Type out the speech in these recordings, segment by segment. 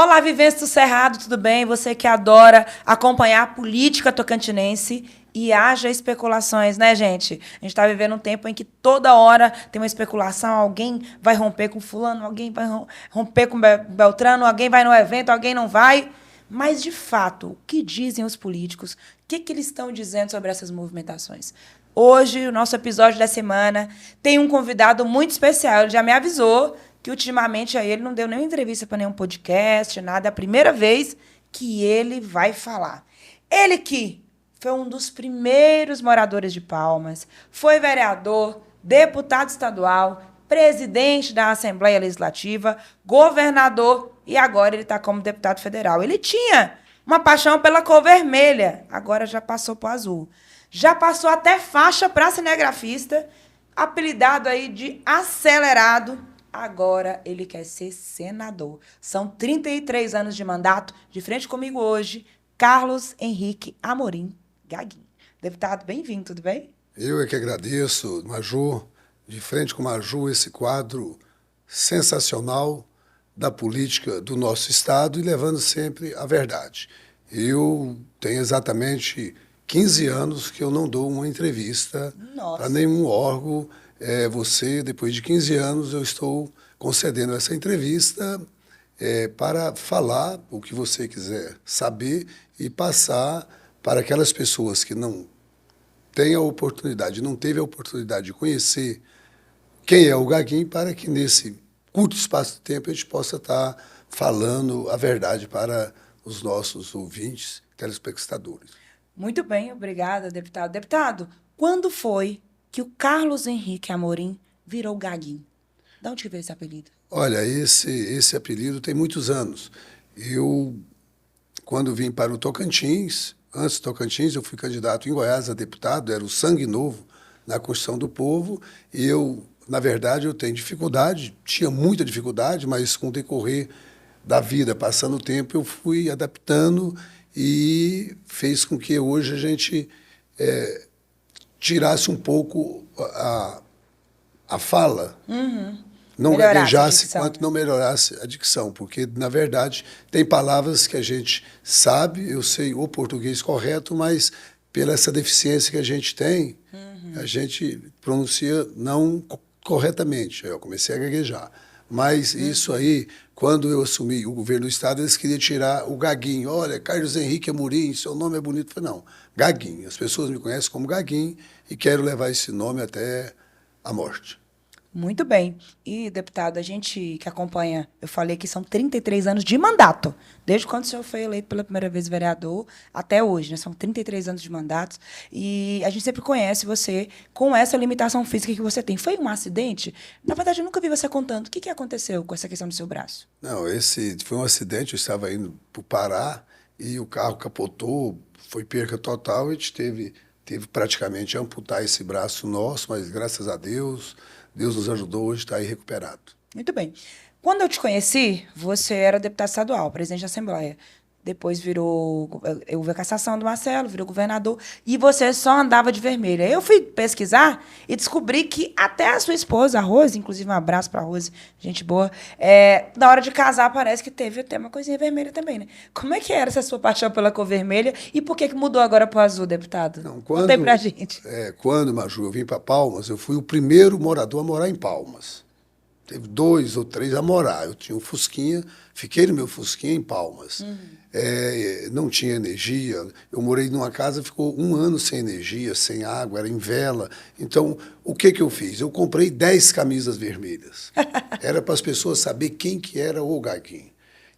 Olá, vivência do Cerrado, tudo bem? Você que adora acompanhar a política tocantinense e haja especulações, né, gente? A gente está vivendo um tempo em que toda hora tem uma especulação, alguém vai romper com fulano, alguém vai romper com Beltrano, alguém vai no evento, alguém não vai. Mas, de fato, o que dizem os políticos? O que eles estão dizendo sobre essas movimentações? Hoje, o nosso episódio da semana tem um convidado muito especial. Ele já me avisou que ultimamente aí ele não deu nenhuma entrevista para nenhum podcast, nada. É a primeira vez que ele vai falar. Ele que foi um dos primeiros moradores de Palmas, foi vereador, deputado estadual, presidente da Assembleia Legislativa, governador e agora ele está como deputado federal. Ele tinha uma paixão pela cor vermelha, agora já passou para o azul. Já passou até faixa para cinegrafista, apelidado aí de acelerado. Agora ele quer ser senador. São 33 anos de mandato. De frente comigo hoje, Carlos Henrique Amorim Gaguinho. Deputado, bem-vindo, tudo bem? Eu é que agradeço, Maju. De frente com Maju, esse quadro sensacional da política do nosso Estado e levando sempre a verdade. Eu tenho exatamente 15 anos que eu não dou uma entrevista para nenhum órgão. Você, depois de 15 anos, eu estou concedendo essa entrevista para falar o que você quiser saber e passar para aquelas pessoas que não têm a oportunidade, não teve a oportunidade de conhecer quem é o Gaguinho, para que nesse curto espaço de tempo a gente possa estar falando a verdade para os nossos ouvintes, telespectadores. Muito bem, obrigada, deputado. Deputado, quando foi que o Carlos Henrique Amorim virou Gaguinho? De onde que veio esse apelido? Olha, esse apelido tem muitos anos. Eu, quando vim para o Tocantins, antes do Tocantins, eu fui candidato em Goiás a deputado, era o sangue novo na Constituição do Povo, e eu, na verdade, eu tenho dificuldade, tinha muita dificuldade, mas com o decorrer da vida, passando o tempo, eu fui adaptando e fez com que hoje a gente tirasse um pouco a fala, não gaguejasse quanto não melhorasse a dicção, porque, na verdade, tem palavras que a gente sabe, eu sei o português correto, mas pela essa deficiência que a gente tem, a gente pronuncia não corretamente. Eu comecei a gaguejar. Mas isso aí, quando eu assumi o governo do Estado, eles queriam tirar o Gaguinho. Olha, Carlos Henrique Amorim, seu nome é bonito. Eu falei, não, Gaguinho. As pessoas me conhecem como Gaguinho e quero levar esse nome até a morte. Muito bem. E, deputado, a gente que acompanha, eu falei que são 33 anos de mandato, desde quando o senhor foi eleito pela primeira vez vereador até hoje, né? São 33 anos de mandatos. E a gente sempre conhece você com essa limitação física que você tem. Foi um acidente? Na verdade, eu nunca vi você contando. O que aconteceu com essa questão do seu braço? Não, esse foi um acidente. Eu estava indo para o Pará e o carro capotou, foi perca total. A gente teve praticamente a amputar esse braço nosso, mas graças a Deus nos ajudou, hoje está aí recuperado. Muito bem. Quando eu te conheci, você era deputado estadual, presidente da Assembleia. Depois houve a cassação do Marcelo, virou governador, e você só andava de vermelha. Eu fui pesquisar e descobri que até a sua esposa, a Rose, inclusive um abraço para a Rose, gente boa, na hora de casar parece que teve até uma coisinha vermelha também, né? Como é que era essa sua paixão pela cor vermelha e por que mudou agora para o azul, deputado? Não, conta aí pra gente. Quando, Maju, eu vim para Palmas, eu fui o primeiro morador a morar em Palmas. Teve 2 ou 3 a morar. Eu tinha um Fusquinha, fiquei no meu Fusquinha em Palmas. Não tinha energia. Eu morei numa casa, ficou 1 ano sem energia, sem água, era em vela. Então, o que eu fiz? Eu comprei 10 camisas vermelhas. Era para as pessoas saber quem que era o Gaguinho.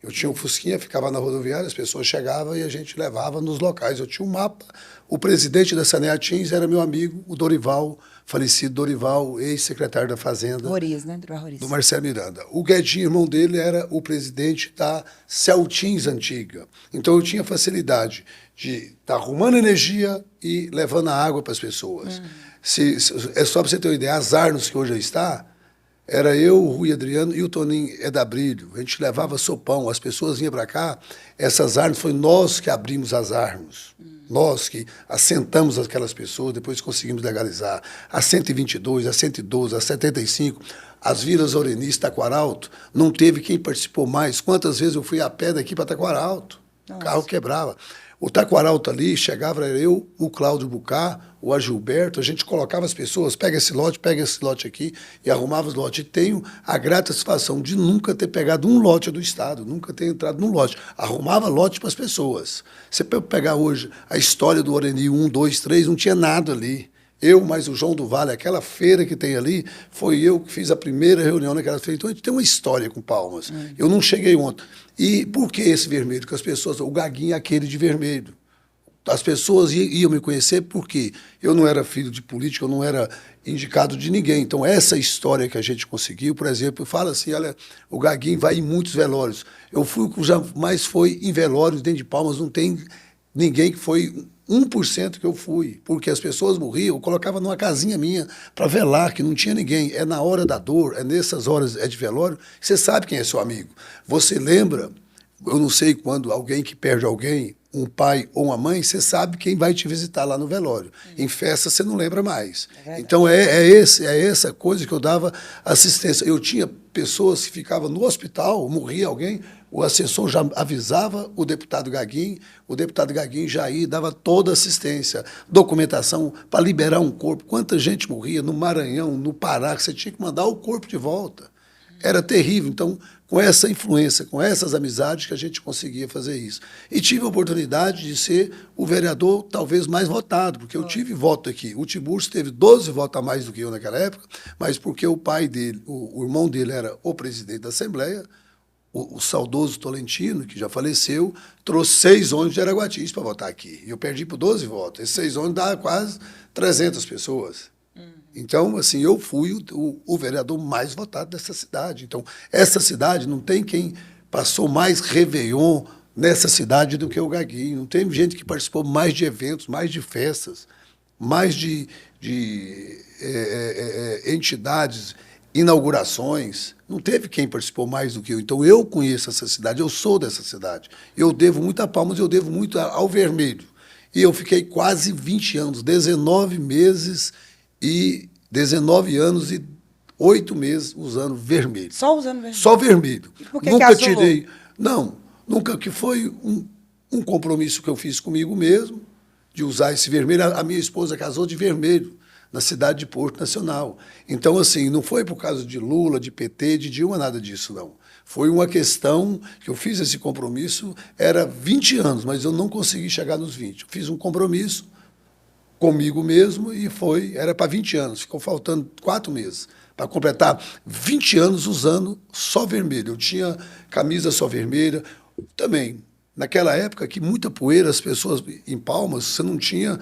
Eu tinha um Fusquinha, ficava na rodoviária, as pessoas chegavam e a gente levava nos locais. Eu tinha um mapa. O presidente da Saneatins era meu amigo, o Dorival, falecido Dorival, ex-secretário da Fazenda. Roriz, né? Do Marcelo Miranda. O Guedinho, irmão dele, era o presidente da Celtins antiga. Então eu tinha facilidade de estar arrumando energia e levando a água para as pessoas. É só para você ter uma ideia, as Arnos que hoje está, Era eu, o Rui Adriano e o Toninho Edabrilho. A gente levava sopão, as pessoas vinham para cá. Essas armas, foi nós que abrimos as armas. Nós que assentamos aquelas pessoas, depois conseguimos legalizar. A 122, a 112, a 75, as vilas Orenice, Taquaralto, não teve quem participou mais. Quantas vezes eu fui a pé daqui para Taquaralto? O carro quebrava. O Taquaralto ali, chegava, era eu, o Cláudio Bucá, o Agilberto, a gente colocava as pessoas, pega esse lote aqui, e arrumava os lotes. E tenho a grata satisfação de nunca ter pegado um lote do Estado, nunca ter entrado num lote. Arrumava lote para as pessoas. Você pegar hoje a história do Oreni 1, 2, 3, não tinha nada ali. Eu, mais o João do Vale, aquela feira que tem ali, foi eu que fiz a primeira reunião naquela feira. Então, a gente tem uma história com Palmas. Eu não cheguei ontem. E por que esse vermelho? Porque as pessoas... O Gaguinho é aquele de vermelho. As pessoas iam me conhecer porque eu não era filho de político, eu não era indicado de ninguém. Então, essa história que a gente conseguiu, por exemplo, fala assim, olha, o Gaguinho vai em muitos velórios. Eu fui o que jamais foi em velórios dentro de Palmas, não tem ninguém que foi 1% que eu fui, porque as pessoas morriam, eu colocava numa casinha minha para velar, que não tinha ninguém. É na hora da dor, é nessas horas de velório, você sabe quem é seu amigo. Você lembra, eu não sei quando alguém que perde alguém, um pai ou uma mãe, você sabe quem vai te visitar lá no velório. Em festa você não lembra mais. Então é essa coisa que eu dava assistência. Eu tinha pessoas que ficavam no hospital, morria alguém, o assessor já avisava o deputado Gaguinho já ia, dava toda a assistência, documentação para liberar um corpo. Quanta gente morria no Maranhão, no Pará, que você tinha que mandar o corpo de volta. Era terrível. Então, com essa influência, com essas amizades, que a gente conseguia fazer isso. E tive a oportunidade de ser o vereador talvez mais votado, porque eu tive voto aqui. O Tiburcio teve 12 votos a mais do que eu naquela época, mas porque o pai dele, o irmão dele era o presidente da Assembleia, o saudoso Tolentino, que já faleceu, trouxe 6 ônibus de Araguatis para votar aqui. E eu perdi por 12 votos. Esses 6 ônibus dá quase 300 pessoas. Então, assim, eu fui o vereador mais votado dessa cidade. Então, essa cidade não tem quem passou mais Réveillon nessa cidade do que o Gaguinho. Não tem gente que participou mais de eventos, mais de festas, mais de entidades, inaugurações. Não teve quem participou mais do que eu. Então, eu conheço essa cidade, eu sou dessa cidade. Eu devo muito a Palmas, eu devo muito ao Vermelho. E eu fiquei quase 20 anos, 19 meses e 19 anos e 8 meses usando vermelho. Só usando vermelho? Só vermelho. E por que nunca que azul? tirei. Não, nunca, que foi um compromisso que eu fiz comigo mesmo, de usar esse vermelho. A minha esposa casou de vermelho, na cidade de Porto Nacional. Então, assim, não foi por causa de Lula, de PT, de Dilma, nada disso, não. Foi uma questão que eu fiz esse compromisso, era 20 anos, mas eu não consegui chegar nos 20. Eu fiz um compromisso comigo mesmo e era para 20 anos, ficou faltando 4 meses para completar 20 anos usando só vermelho. Eu tinha camisa só vermelha. Também, naquela época, que muita poeira, as pessoas em Palmas, você não tinha.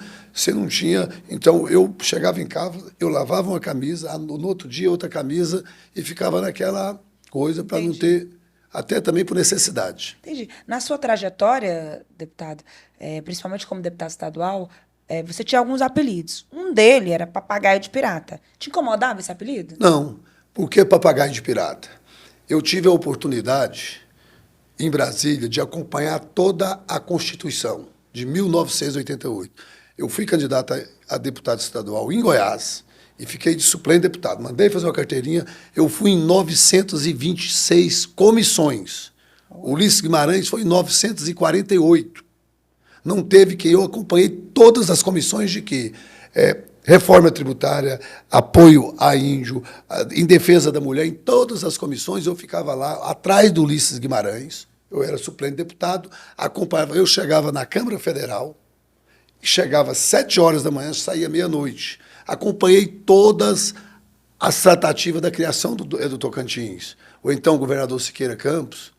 Então, eu chegava em casa, eu lavava uma camisa, no outro dia outra camisa, e ficava naquela coisa para não ter, até também por necessidade. Entendi. Na sua trajetória, deputado, principalmente como deputado estadual, você tinha alguns apelidos. Um dele era Papagaio de Pirata. Te incomodava esse apelido? Não. Por que Papagaio de Pirata? Eu tive a oportunidade, em Brasília, de acompanhar toda a Constituição de 1988. Eu fui candidato a deputado estadual em Goiás e fiquei de suplente deputado. Mandei fazer uma carteirinha. Eu fui em 926 comissões. O Ulisses Guimarães foi em 948. Não teve que eu acompanhei todas as comissões de quê? Reforma tributária, apoio a índio, em defesa da mulher, em todas as comissões eu ficava lá, atrás do Ulisses Guimarães, eu era suplente deputado, acompanhava, eu chegava na Câmara Federal, chegava às 7 horas da manhã, saía meia-noite. Acompanhei todas as tratativas da criação do Tocantins. Ou então o governador Siqueira Campos,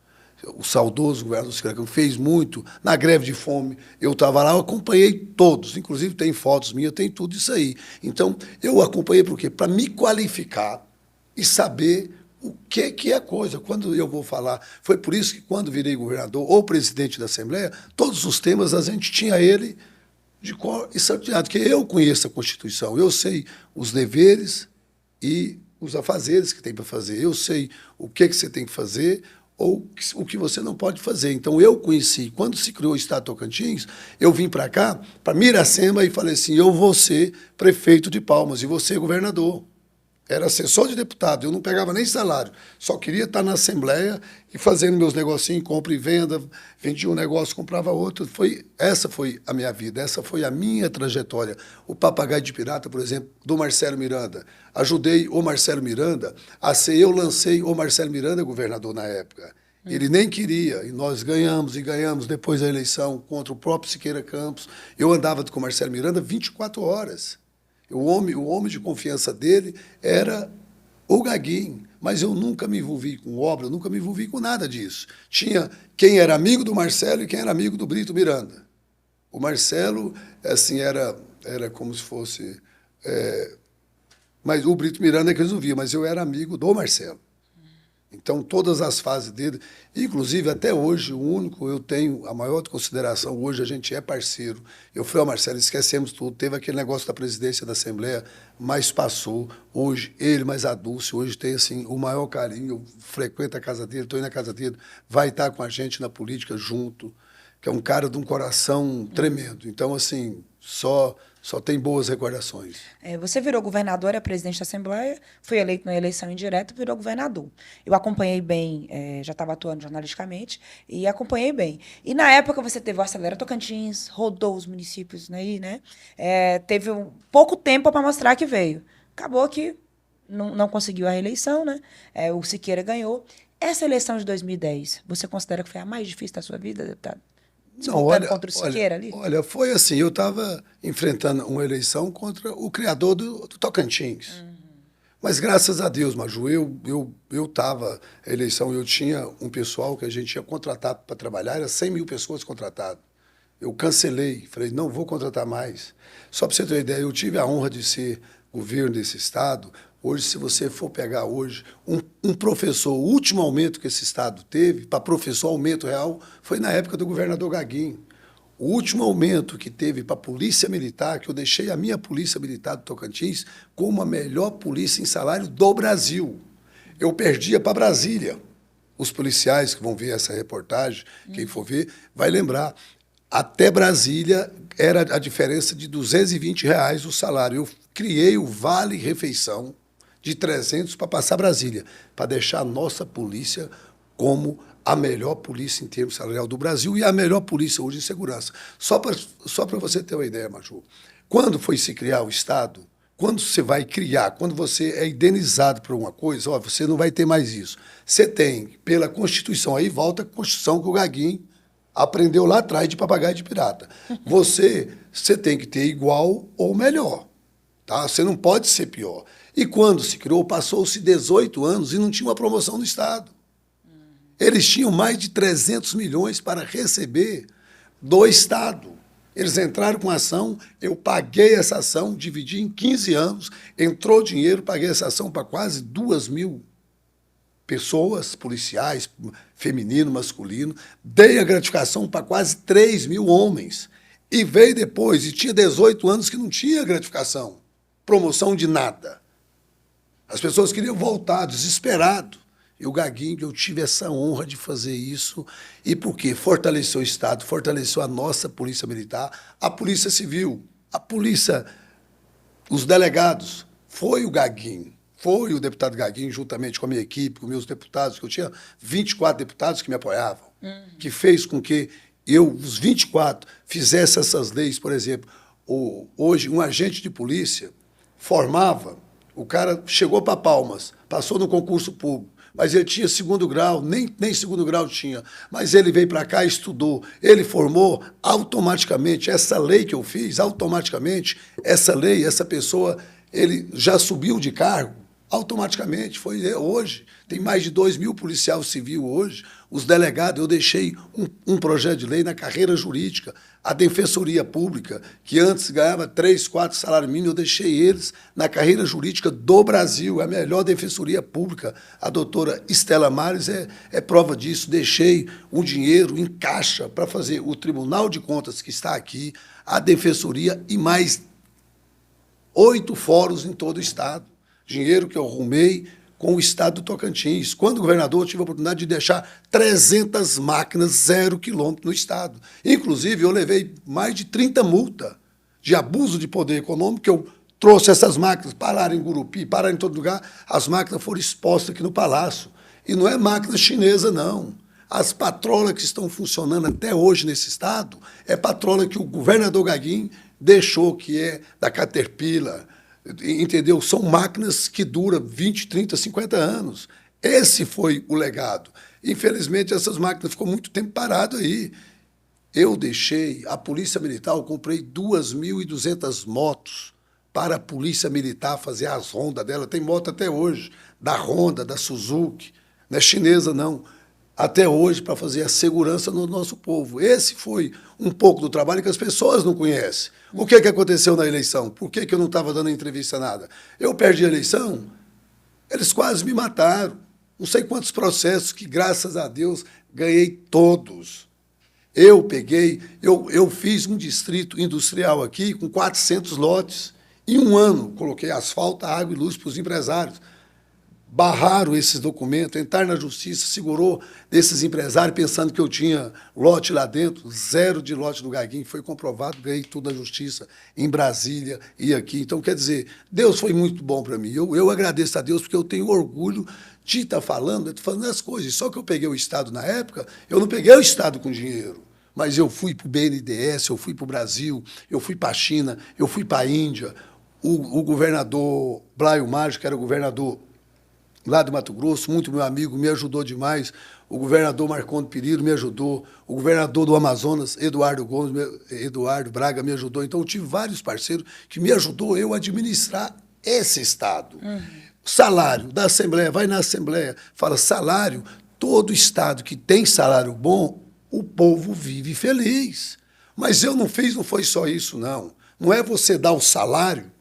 o saudoso governador Siqueira Campos, fez muito. Na greve de fome, eu estava lá, eu acompanhei todos. Inclusive, tem fotos minhas, tem tudo isso aí. Então, eu acompanhei por quê? Para me qualificar e saber o que é a coisa. Quando eu vou falar... Foi por isso que, quando virei governador ou presidente da Assembleia, todos os temas a gente tinha ele de cor e salteado, porque eu conheço a Constituição, eu sei os deveres e os afazeres que tem para fazer. Eu sei o que você tem que fazer ou o que você não pode fazer. Então, eu conheci, quando se criou o Estado Tocantins, eu vim para cá, para Miracema, e falei assim, eu vou ser prefeito de Palmas e você governador. Era assessor de deputado, eu não pegava nem salário, só queria estar na Assembleia e fazendo meus negocinhos, compra e venda, vendia um negócio, comprava outro. Essa foi a minha vida, essa foi a minha trajetória. O Papagaio de Pirata, por exemplo, do Marcelo Miranda. Ajudei o Marcelo Miranda a ser, eu lancei o Marcelo Miranda governador na época. Ele nem queria, e nós ganhamos, e ganhamos depois da eleição contra o próprio Siqueira Campos. Eu andava com o Marcelo Miranda 24 horas. O homem de confiança dele era o Gaguinho, mas eu nunca me envolvi com obra, eu nunca me envolvi com nada disso. Tinha quem era amigo do Marcelo e quem era amigo do Brito Miranda. O Marcelo, assim, era como se fosse... mas o Brito Miranda é que resolvia, mas eu era amigo do Marcelo. Então, todas as fases dele, inclusive até hoje, o único, eu tenho a maior consideração, hoje a gente é parceiro. Eu falei, Marcelo, esquecemos tudo, teve aquele negócio da presidência da Assembleia, mas passou. Hoje, ele mais a Dulce, hoje tem assim, o maior carinho, eu frequento a casa dele, estou indo na casa dele, vai estar com a gente na política junto, que é um cara de um coração tremendo. Então, assim, só tem boas recordações. Você virou governador, é presidente da Assembleia, foi eleito na eleição indireta, virou governador. Eu acompanhei bem, já estava atuando jornalisticamente, e acompanhei bem. E na época você teve o Acelera Tocantins, rodou os municípios aí, né? Teve pouco tempo para mostrar que veio. Acabou que não conseguiu a reeleição, né? O Siqueira ganhou. Essa eleição de 2010, você considera que foi a mais difícil da sua vida, deputado? Não, olha, contra o Siqueira ali? Olha, foi assim, eu estava enfrentando uma eleição contra o criador do Tocantins. Mas graças a Deus, Maju, eu estava, a eleição, eu tinha um pessoal que a gente tinha contratado para trabalhar, era 100 mil pessoas contratadas. Eu cancelei, falei, não vou contratar mais. Só para você ter uma ideia, eu tive a honra de ser governo desse estado. Hoje, se você for pegar hoje, um professor, o último aumento que esse estado teve, para professor, aumento real, foi na época do governador Gaguinho. O último aumento que teve para a Polícia Militar, que eu deixei a minha Polícia Militar do Tocantins como a melhor polícia em salário do Brasil. Eu perdia para Brasília. Os policiais que vão ver essa reportagem, quem for ver, vai lembrar. Até Brasília era a diferença de R$ 220 o salário. Eu criei o Vale Refeição de 300 para passar Brasília, para deixar a nossa polícia como a melhor polícia em termos salarial do Brasil e a melhor polícia hoje em segurança. Só para você ter uma ideia, Maju, quando foi se criar o Estado, quando você vai criar, quando você é indenizado por uma coisa, você não vai ter mais isso. Você tem, pela Constituição, aí volta a Constituição que o Gaguinho aprendeu lá atrás de Papagaio de Pirata. Você tem que ter igual ou melhor. Tá? Você não pode ser pior. E quando se criou, passou-se 18 anos e não tinha uma promoção no Estado. Eles tinham mais de 300 milhões para receber do Estado. Eles entraram com a ação, eu paguei essa ação, dividi em 15 anos, entrou dinheiro, paguei essa ação para quase 2.000 pessoas, policiais, feminino, masculino, dei a gratificação para quase 3.000 homens. E veio depois, e tinha 18 anos que não tinha gratificação, promoção de nada. As pessoas queriam voltar, desesperado. E o Gaguinho, eu tive essa honra de fazer isso. E por quê? Fortaleceu o Estado, fortaleceu a nossa Polícia Militar, a Polícia Civil, a Polícia, os delegados. Foi o Gaguinho, foi o deputado Gaguinho, juntamente com a minha equipe, com meus deputados, que eu tinha 24 deputados que me apoiavam, que fez com que eu, os 24, fizesse essas leis. Por exemplo, hoje, um agente de polícia formava, o cara chegou para Palmas, passou no concurso público, mas ele tinha segundo grau, nem segundo grau tinha, mas ele veio para cá, estudou, ele formou, automaticamente, essa lei que eu fiz, automaticamente, essa lei, essa pessoa, ele já subiu de cargo, automaticamente, foi hoje, tem mais de 2.000 policiais civis hoje, os delegados, eu deixei um projeto de lei na carreira jurídica, a Defensoria Pública, que antes ganhava 3, 4 salários mínimos, eu deixei eles na carreira jurídica do Brasil, a melhor Defensoria Pública. A doutora Estela Mares é prova disso, deixei um dinheiro em caixa para fazer o Tribunal de Contas, que está aqui, a Defensoria e mais 8 fóruns em todo o Estado, Dinheiro que eu arrumei com o estado do Tocantins. Quando governador, eu tive a oportunidade de deixar 300 máquinas 0 quilômetro no estado. Inclusive, eu levei mais de 30 multas de abuso de poder econômico, que eu trouxe essas máquinas, pararam em Gurupi, pararam em todo lugar, as máquinas foram expostas aqui no Palácio. E não é máquina chinesa, não. As patrolas que estão funcionando até hoje nesse estado é patrola que o governador Gaguinho deixou, que é da Caterpillar, entendeu? São máquinas que duram 20, 30, 50 anos. Esse foi o legado. Infelizmente, essas máquinas ficou muito tempo parado aí. Eu deixei a Polícia Militar, eu comprei 2.200 motos para a Polícia Militar fazer as rondas dela. Tem moto até hoje, da Honda, da Suzuki, não é chinesa, não. Até hoje, para fazer a segurança no nosso povo. Esse foi um pouco do trabalho que as pessoas não conhecem. O que aconteceu na eleição? Por que eu não estava dando entrevista nada? Eu perdi a eleição, eles quase me mataram. Não sei quantos processos que, graças a Deus, ganhei todos. Eu fiz um distrito industrial aqui com 400 lotes. Em um ano, coloquei asfalto, água e luz para os empresários. Barraram esses documentos, entraram na justiça, segurou desses empresários, pensando que eu tinha lote lá dentro, 0 de lote do Gaguinho, foi comprovado, ganhei tudo na justiça, em Brasília e aqui. Então, quer dizer, Deus foi muito bom para mim. Eu agradeço a Deus porque eu tenho orgulho de estar falando as coisas. Só que eu peguei o Estado na época, eu não peguei o Estado com dinheiro, mas eu fui para o BNDES, eu fui para o Brasil, eu fui para a China, eu fui para a Índia. O governador Blaio Mágico, que era o governador lá do Mato Grosso, muito meu amigo, me ajudou demais. O governador Marcondes Perillo me ajudou. O governador do Amazonas, Eduardo Braga, me ajudou. Então, eu tive vários parceiros que me ajudou eu a administrar esse Estado. Salário da Assembleia, vai na Assembleia, fala salário, todo Estado que tem salário bom, o povo vive feliz. Mas eu não fiz, não foi só isso, não. Não é você dar o salário,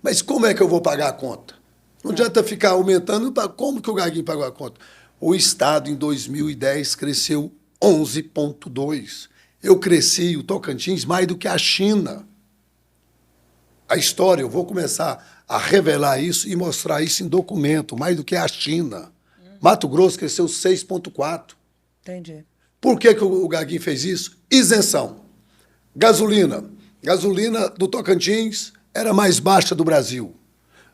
mas como é que eu vou pagar a conta? Não adianta ficar aumentando. Como que o Gaguinho pagou a conta? O Estado, em 2010, cresceu 11,2%. Eu cresci, o Tocantins, mais do que a China. A história, eu vou começar a revelar isso e mostrar isso em documento, mais do que a China. Mato Grosso cresceu 6,4%. Entendi. Por que o Gaguinho fez isso? Isenção. Gasolina. Gasolina do Tocantins era a mais baixa do Brasil.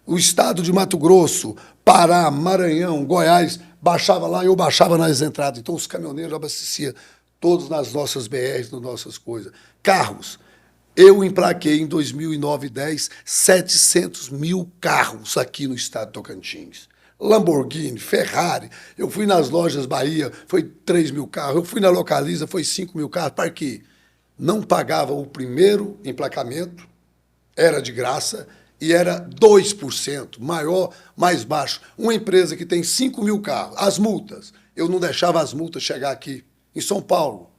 O estado de Mato Grosso, Pará, Maranhão, Goiás, baixava lá, eu baixava nas entradas. Então, os caminhoneiros abasteciam todos nas nossas BRs, nas nossas coisas. Carros. Eu emplaquei em 2009 e 2010 700 mil carros aqui no estado de Tocantins. Lamborghini, Ferrari. Eu fui nas lojas Bahia, foi 3 mil carros. Eu fui na Localiza, foi 5 mil carros. Para quê? Não pagava o primeiro emplacamento, era de graça, e era 2%, maior, mais baixo. Uma empresa que tem 5 mil carros, as multas, eu não deixava as multas chegar aqui, em São Paulo.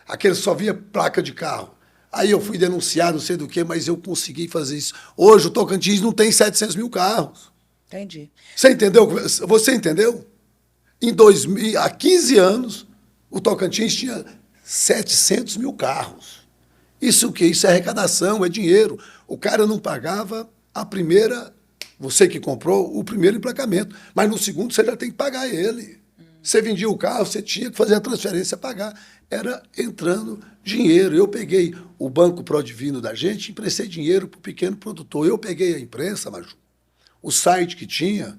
Aquele só via placa de carro. Aí eu fui denunciado, não sei do que, mas eu consegui fazer isso. Hoje o Tocantins não tem 700 mil carros. Entendi. Você entendeu? Você entendeu? Há 15 anos, o Tocantins tinha 700 mil carros. Isso o quê? Isso é arrecadação, é dinheiro. O cara não pagava a primeira, você que comprou, o primeiro emplacamento. Mas no segundo você já tem que pagar ele. Você vendia o carro, você tinha que fazer a transferência, pagar. Era entrando dinheiro. Eu peguei o Banco Prodivino da gente, emprestei dinheiro para o pequeno produtor. Eu peguei a imprensa, Maju. O site que tinha,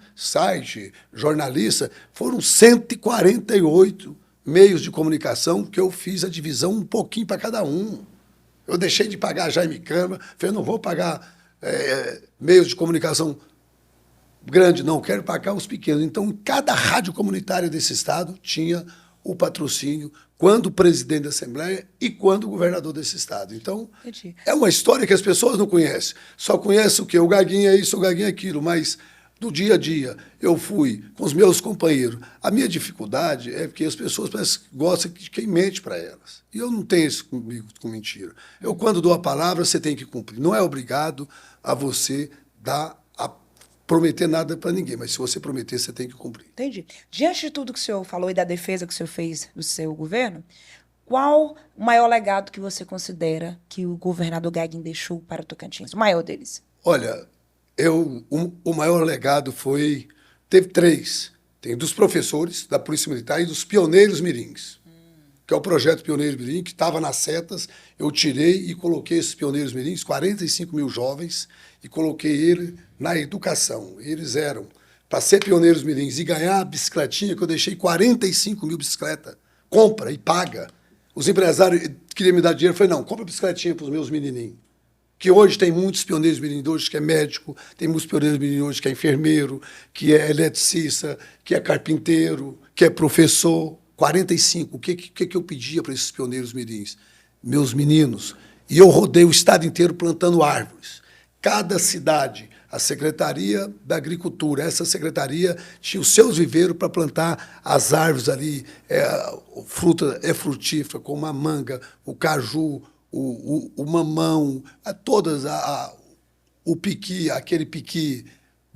jornalista, foram 148 meios de comunicação que eu fiz a divisão um pouquinho para cada um. Eu deixei de pagar Jaime Câmara, falei, não vou pagar meios de comunicação grande, não, quero pagar os pequenos. Então, cada rádio comunitária desse estado tinha o patrocínio quando o presidente da Assembleia e quando o governador desse estado. Então, Entendi. é uma história que as pessoas não conhecem. Só conhecem o quê? O Gaguinho é isso, o Gaguinho é aquilo, mas do dia a dia eu fui com os meus companheiros. A minha dificuldade é porque as pessoas parecem que gostam de quem mente para elas. E eu não tenho isso comigo com mentira. Eu, quando dou a palavra, você tem que cumprir. Não é obrigado a você prometer nada para ninguém, mas se você prometer, você tem que cumprir. Entendi. Diante de tudo que o senhor falou e da defesa que o senhor fez do seu governo, qual o maior legado que você considera que o governador Gaguinho deixou para o Tocantins? O maior deles? Olha, O maior legado foi... Teve três. Tem dos professores da Polícia Militar e dos pioneiros mirins, que é o projeto Pioneiros Mirim, que estava nas setas. Eu tirei e coloquei esses pioneiros mirins, 45 mil jovens, e coloquei ele na educação. Eles eram, para ser pioneiros mirins e ganhar a bicicletinha, que eu deixei 45 mil bicicletas, compra e paga. Os empresários queriam me dar dinheiro, eu falei, não, compra bicicletinha para os meus menininhos. Que hoje tem muitos pioneiros mirins hoje que é médico, tem muitos pioneiros mirins hoje que é enfermeiro, que é eletricista, que é carpinteiro, que é professor. 45. O que eu pedia para esses pioneiros mirins? Meus meninos. E eu rodei o estado inteiro plantando árvores. Cada cidade, a Secretaria da Agricultura, essa secretaria tinha os seus viveiros para plantar as árvores ali, fruta frutífera, como a manga, o caju, o mamão, o piqui, aquele piqui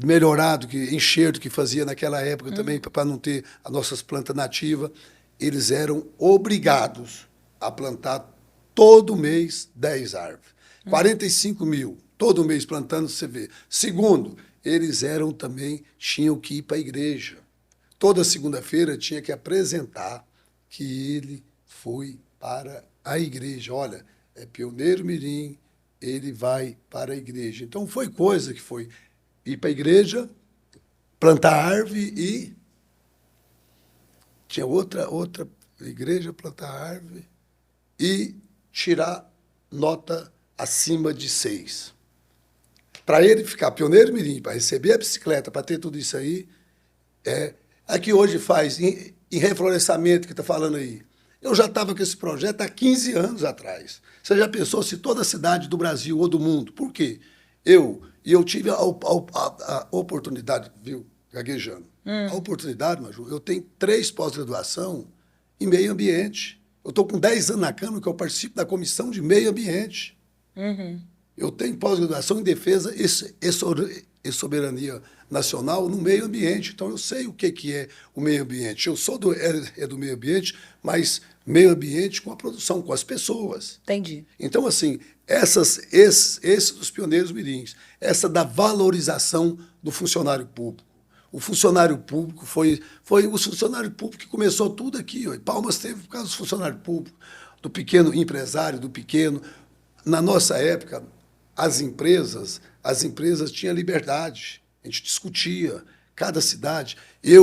melhorado, enxerto que fazia naquela época também, para não ter as nossas plantas nativas. Eles eram obrigados a plantar todo mês 10 árvores. 45 mil, todo mês plantando, você vê. Segundo, eles tinham que ir para a igreja. Toda segunda-feira tinha que apresentar que ele foi para a igreja. Olha, é pioneiro mirim, ele vai para a igreja. Então, foi coisa que foi ir para a igreja, plantar árvore e... Tinha outra igreja, plantar árvore e tirar nota acima de 6. Para ele ficar pioneiro mirim, para receber a bicicleta, para ter tudo isso aí, aqui hoje faz, em reflorestamento que está falando aí. Eu já estava com esse projeto há 15 anos atrás. Você já pensou se toda cidade do Brasil ou do mundo? Por quê? Eu tive a oportunidade, viu, gaguejando, a oportunidade, Maju, eu tenho 3 pós-graduação em meio ambiente. Eu estou com 10 anos na Câmara, que eu participo da Comissão de Meio Ambiente. Eu tenho pós-graduação em defesa e soberania nacional no meio ambiente. Então, eu sei o que é o meio ambiente. Eu sou do meio ambiente, mas meio ambiente com a produção, com as pessoas. Entendi. Então, assim, esses dos pioneiros mirins, essa da valorização do funcionário público. O funcionário público foi o funcionário público que começou tudo aqui. Ó. Palmas teve por causa do funcionário público, do pequeno empresário, do pequeno. Na nossa época, as empresas tinham liberdade. A gente discutia, cada cidade.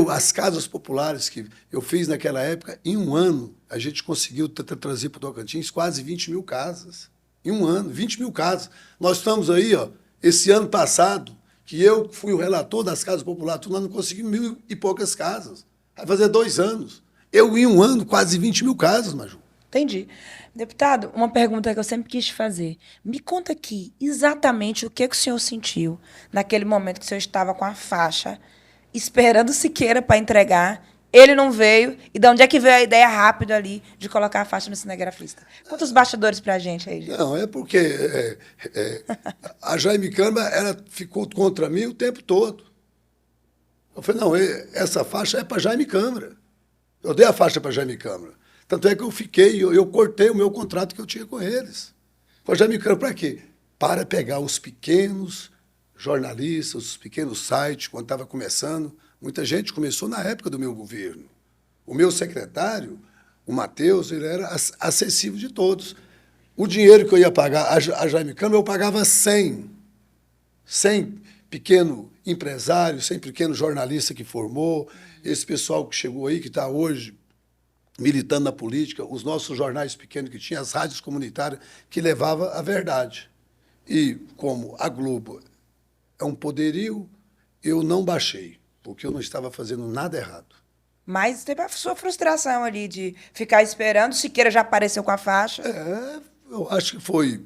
As casas populares que eu fiz naquela época, em um ano, a gente conseguiu trazer para o Tocantins quase 20 mil casas. Em um ano, 20 mil casas. Nós estamos aí, ó, esse ano passado, que eu fui o relator das casas populares, nós não conseguimos 1.000 e poucas casas. Vai fazer 2 anos. Eu, em um ano, quase 20 mil casas, Maju. Entendi. Deputado, uma pergunta que eu sempre quis te fazer. Me conta aqui exatamente o que o senhor sentiu naquele momento que o senhor estava com a faixa, esperando o Siqueira para entregar, ele não veio, e de onde é que veio a ideia rápida ali de colocar a faixa no cinegrafista? Conta os bastidores para a gente aí, gente. Não, é porque a Jaime Câmara ela ficou contra mim o tempo todo. Eu falei, não, essa faixa é para Jaime Câmara. Eu dei a faixa para Jaime Câmara. Tanto é que eu cortei o meu contrato que eu tinha com eles. Falei, Jaime Câmara, para quê? Para pegar os pequenos jornalistas, os pequenos sites, quando estava começando. Muita gente começou na época do meu governo. O meu secretário, o Matheus, ele era acessível de todos. O dinheiro que eu ia pagar a Jaime Câmara, eu pagava 100 pequeno empresário, 100 pequeno jornalista que formou, esse pessoal que chegou aí, que está hoje militando na política, os nossos jornais pequenos que tinha, as rádios comunitárias, que levavam a verdade. E como a Globo é um poderio, eu não baixei, porque eu não estava fazendo nada errado. Mas teve a sua frustração ali de ficar esperando, Siqueira já apareceu com a faixa. Eu acho que foi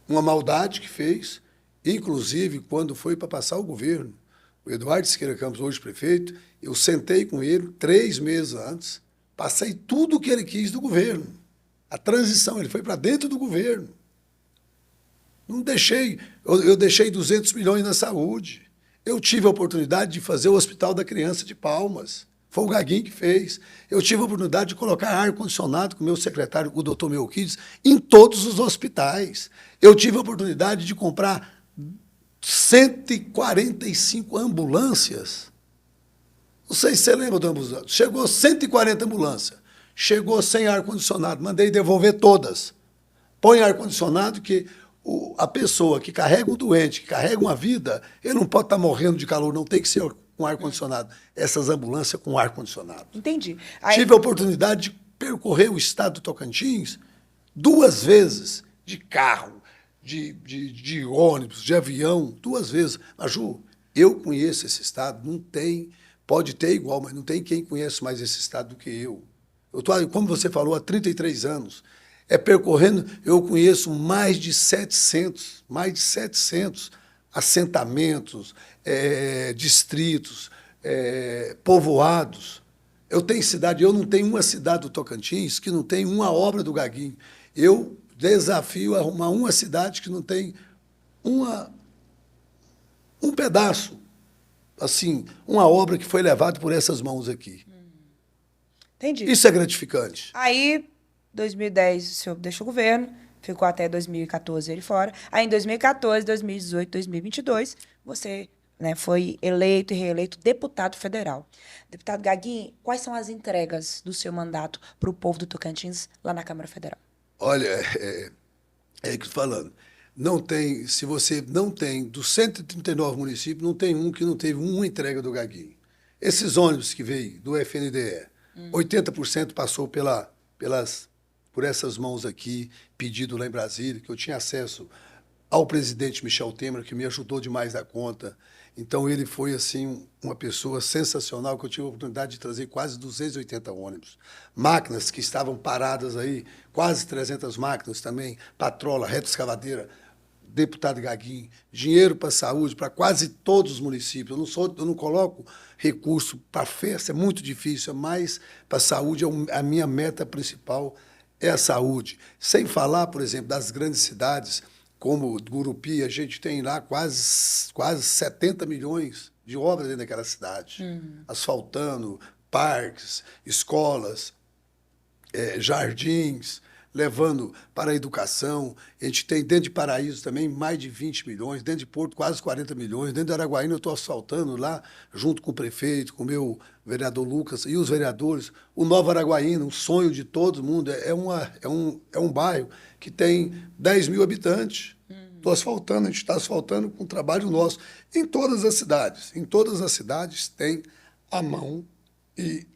uma maldade que fez, inclusive quando foi para passar o governo. O Eduardo Siqueira Campos, hoje prefeito, eu sentei com ele 3 meses antes, passei tudo o que ele quis do governo. A transição, ele foi para dentro do governo. Não deixei, eu deixei 200 milhões na saúde. Eu tive a oportunidade de fazer o Hospital da Criança de Palmas. Foi o Gaguinho que fez. Eu tive a oportunidade de colocar ar-condicionado com o meu secretário, o doutor Melquides, em todos os hospitais. Eu tive a oportunidade de comprar 145 ambulâncias. Não sei se você lembra do ambulância. Chegou 140 ambulâncias. Chegou sem ar-condicionado. Mandei devolver todas. Põe ar-condicionado que a pessoa que carrega um doente, que carrega uma vida, ele não pode estar morrendo de calor, não tem que ser com ar-condicionado. Essas ambulâncias com ar-condicionado. Entendi. Tive a oportunidade de percorrer o estado do Tocantins 2 vezes, de carro, de ônibus, de avião, 2 vezes. Maju, eu conheço esse estado, não tem, pode ter igual, mas não tem quem conhece mais esse estado do que eu. Eu estou, como você falou, há 33 anos. Percorrendo, eu conheço mais de 700 assentamentos, distritos, povoados. Eu não tenho uma cidade do Tocantins que não tem uma obra do Gaguinho. Eu desafio a arrumar uma cidade que não tem um pedaço, assim, uma obra que foi levada por essas mãos aqui. Entendi. Isso é gratificante. Aí, 2010, o senhor deixou o governo, ficou até 2014 ele fora. Aí, em 2014, 2018, 2022, você, né, foi eleito e reeleito deputado federal. Deputado Gaguinho, quais são as entregas do seu mandato para o povo do Tocantins lá na Câmara Federal? Olha, é que falando, não tem, se você não tem, dos 139 municípios, não tem um que não teve uma entrega do Gaguinho. Esses ônibus que veio do FNDE, 80% passou por essas mãos aqui, pedido lá em Brasília, que eu tinha acesso ao presidente Michel Temer, que me ajudou demais da conta. Então, ele foi, assim, uma pessoa sensacional, que eu tive a oportunidade de trazer quase 280 ônibus. Máquinas que estavam paradas aí, quase 300 máquinas também, patrola, retroescavadeira, deputado Gaguinho, dinheiro para a saúde, para quase todos os municípios. Eu não coloco recurso para festa, é muito difícil, mas para a saúde a minha meta principal é a saúde. Sem falar, por exemplo, das grandes cidades, como Gurupi, a gente tem lá quase 70 milhões de obras dentro daquela cidade, asfaltando parques, escolas, jardins, levando para a educação. A gente tem dentro de Paraíso também mais de 20 milhões, dentro de Porto quase 40 milhões, dentro de Araguaína eu estou asfaltando lá, junto com o prefeito, com o meu vereador Lucas e os vereadores, o Nova Araguaína, um sonho de todo mundo, é um bairro que tem 10 mil habitantes. Estou asfaltando, a gente está asfaltando com trabalho nosso. Em todas as cidades tem a mão e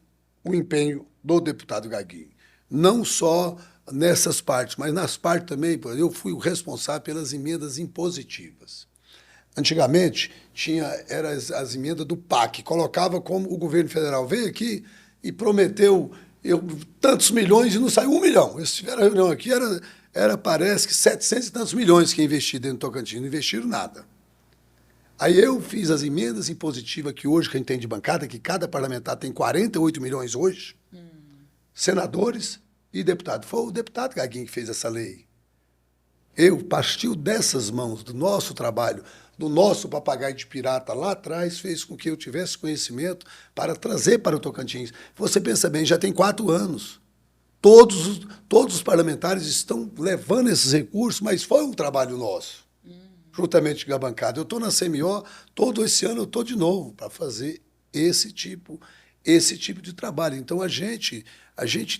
o empenho do deputado Gaguinho. Não só nessas partes, mas nas partes também, eu fui o responsável pelas emendas impositivas. Antigamente, eram as emendas do PAC, colocava como o governo federal veio aqui e prometeu tantos milhões e não saiu 1 milhão. Eles tiveram a reunião aqui, parece que 700 e tantos milhões que investiram dentro do Tocantins, não investiram nada. Aí eu fiz as emendas impositivas que hoje, que a gente tem de bancada, que cada parlamentar tem 48 milhões hoje, senadores e deputados. Foi o deputado Gaguinho que fez essa lei. Partiu dessas mãos, do nosso trabalho, do nosso papagaio de pirata lá atrás, fez com que eu tivesse conhecimento para trazer para o Tocantins. Você pensa bem, já tem 4 anos. Todos os parlamentares estão levando esses recursos, mas foi um trabalho nosso, juntamente com a bancada. Eu estou na CMO, todo esse ano eu estou de novo para fazer esse tipo de trabalho. Então, a gente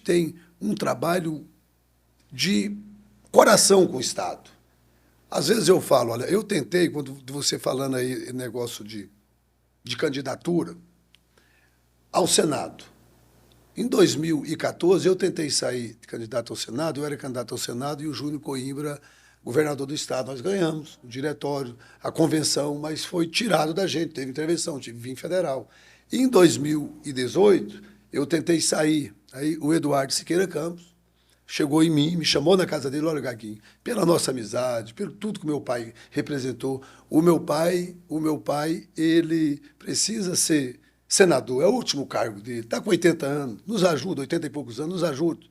tem um trabalho de coração com o Estado. Às vezes eu falo, olha, eu tentei, quando você falando aí negócio de candidatura, ao Senado. Em 2014, eu tentei sair de candidato ao Senado, eu era candidato ao Senado e o Júnior Coimbra, governador do Estado. Nós ganhamos o diretório, a convenção, mas foi tirado da gente, teve intervenção, tive que vir federal. E em 2018, eu tentei sair. Aí o Eduardo Siqueira Campos chegou em mim, me chamou na casa dele, olha, Gaguinho, pela nossa amizade, pelo tudo que o meu pai representou. O meu pai, ele precisa ser senador, é o último cargo dele, está com 80 anos, nos ajuda, 80 e poucos anos, nos ajuda.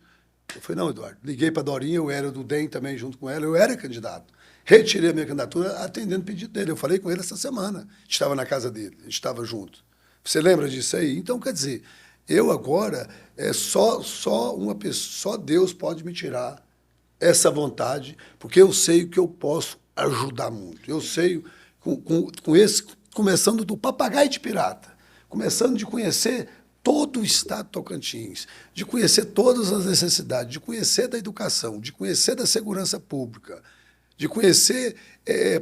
Eu falei, não, Eduardo, liguei para a Dorinha, eu era do DEM também junto com ela, eu era candidato. Retirei a minha candidatura atendendo o pedido dele. Eu falei com ele essa semana, a gente estava na casa dele, a gente estava junto. Você lembra disso aí? Então, quer dizer, eu agora, só Deus pode me tirar essa vontade, porque eu sei que eu posso ajudar muito. Eu sei começando do papagaio de pirata, começando de conhecer todo o estado de Tocantins, de conhecer todas as necessidades, de conhecer da educação, de conhecer da segurança pública, de conhecer,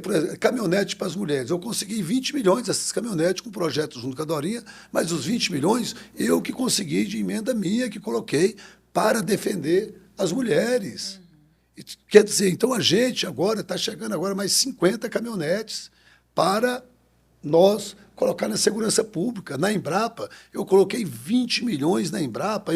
por exemplo, caminhonete para as mulheres. Eu consegui 20 milhões dessas caminhonetes com projetos junto com a Dorinha, mas os 20 milhões eu que consegui de emenda minha, que coloquei para defender as mulheres. Quer dizer, então a gente agora está chegando agora mais 50 caminhonetes para nós colocar na segurança pública. Na Embrapa, eu coloquei 20 milhões na Embrapa.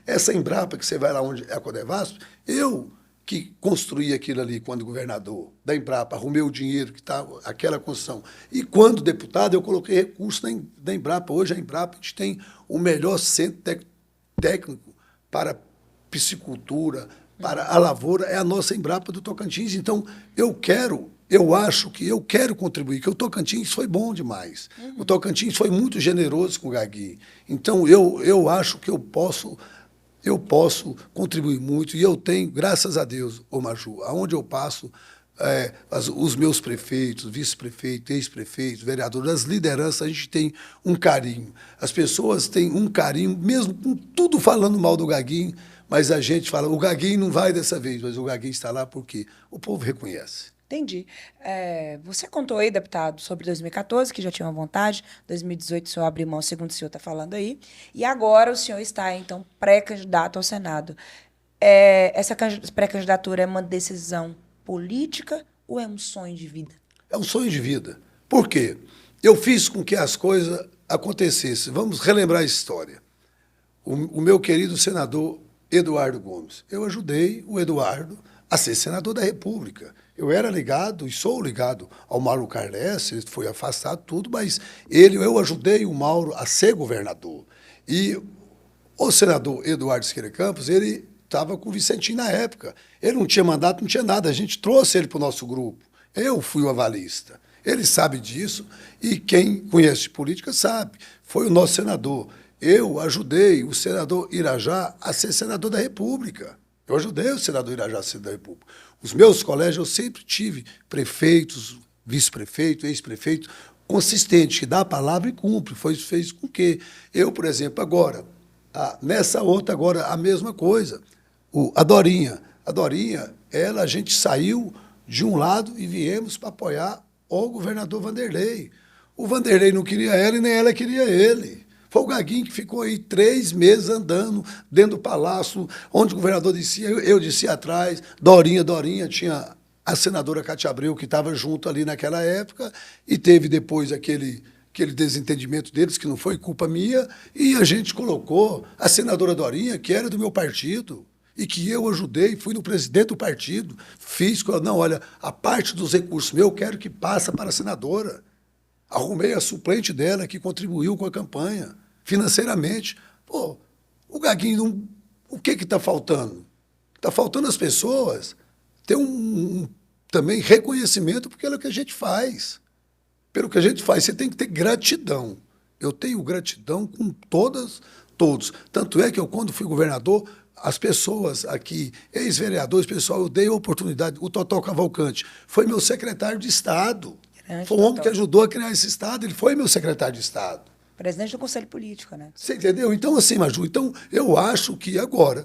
Essa Embrapa que você vai lá onde é a Codevasf, eu que construí aquilo ali quando governador da Embrapa, arrumei o dinheiro que estava, aquela construção. E quando deputado, eu coloquei recursos da Embrapa. Hoje a Embrapa, a gente tem o melhor centro técnico para piscicultura, para a lavoura, é a nossa Embrapa do Tocantins. Então, eu acho que eu quero contribuir, que o Tocantins foi bom demais. O Tocantins foi muito generoso com o Gaguinho. Então, eu acho que eu posso contribuir muito, e eu tenho, graças a Deus, ô Maju, aonde eu passo, os meus prefeitos, vice-prefeitos, ex-prefeitos, vereadores, as lideranças, a gente tem um carinho. As pessoas têm um carinho, mesmo com tudo falando mal do Gaguinho, mas a gente fala, o Gaguinho não vai dessa vez, mas o Gaguinho está lá porque o povo reconhece. Entendi. Você contou aí, deputado, sobre 2014, que já tinha uma vontade, 2018 o senhor abriu mão, segundo o senhor está falando aí, e agora o senhor está, então, pré-candidato ao Senado. Essa pré-candidatura é uma decisão política ou é um sonho de vida? É um sonho de vida. Por quê? Eu fiz com que as coisas acontecessem. Vamos relembrar a história. O meu querido senador Eduardo Gomes. Eu ajudei o Eduardo a ser senador da República. Eu era ligado e sou ligado ao Mauro Carles, ele foi afastado, tudo, mas eu ajudei o Mauro a ser governador. E o senador Eduardo Siqueira Campos, ele estava com o Vicentinho na época. Ele não tinha mandato, não tinha nada. A gente trouxe ele para o nosso grupo. Eu fui o avalista. Ele sabe disso e quem conhece política sabe. Foi o nosso senador. Eu ajudei o senador Irajá a ser senador da República. Eu ajudei o senador Irajá a ser senador da República. Os meus colégios, eu sempre tive prefeitos, vice-prefeito, ex-prefeito, consistente, que dá a palavra e cumpre. Fez com que eu, por exemplo, agora, nessa outra, agora, a mesma coisa. A Dorinha, a gente saiu de um lado e viemos para apoiar o governador Vanderlei. O Vanderlei não queria ela e nem ela queria ele. Foi o Gaguinho que ficou aí 3 meses andando dentro do palácio, onde o governador descia, eu descia atrás, Dorinha, tinha a senadora Cátia Abreu, que estava junto ali naquela época, e teve depois aquele desentendimento deles, que não foi culpa minha, e a gente colocou a senadora Dorinha, que era do meu partido, e que eu ajudei, fui no presidente do partido, não, olha, a parte dos recursos meus eu quero que passe para a senadora. Arrumei a suplente dela, que contribuiu com a campanha, financeiramente. Pô, o Gaguinho, o que está faltando? Está faltando as pessoas ter também reconhecimento pelo que a gente faz. Pelo que a gente faz, você tem que ter gratidão. Eu tenho gratidão com todos. Tanto é que eu, quando fui governador, as pessoas aqui, ex-vereadores, pessoal, eu dei a oportunidade. O Totó Cavalcante foi meu secretário de Estado. Foi um homem que ajudou a criar esse Estado, ele foi meu secretário de Estado. Presidente do Conselho Político, né? Você entendeu? Então, assim, Maju, eu acho que agora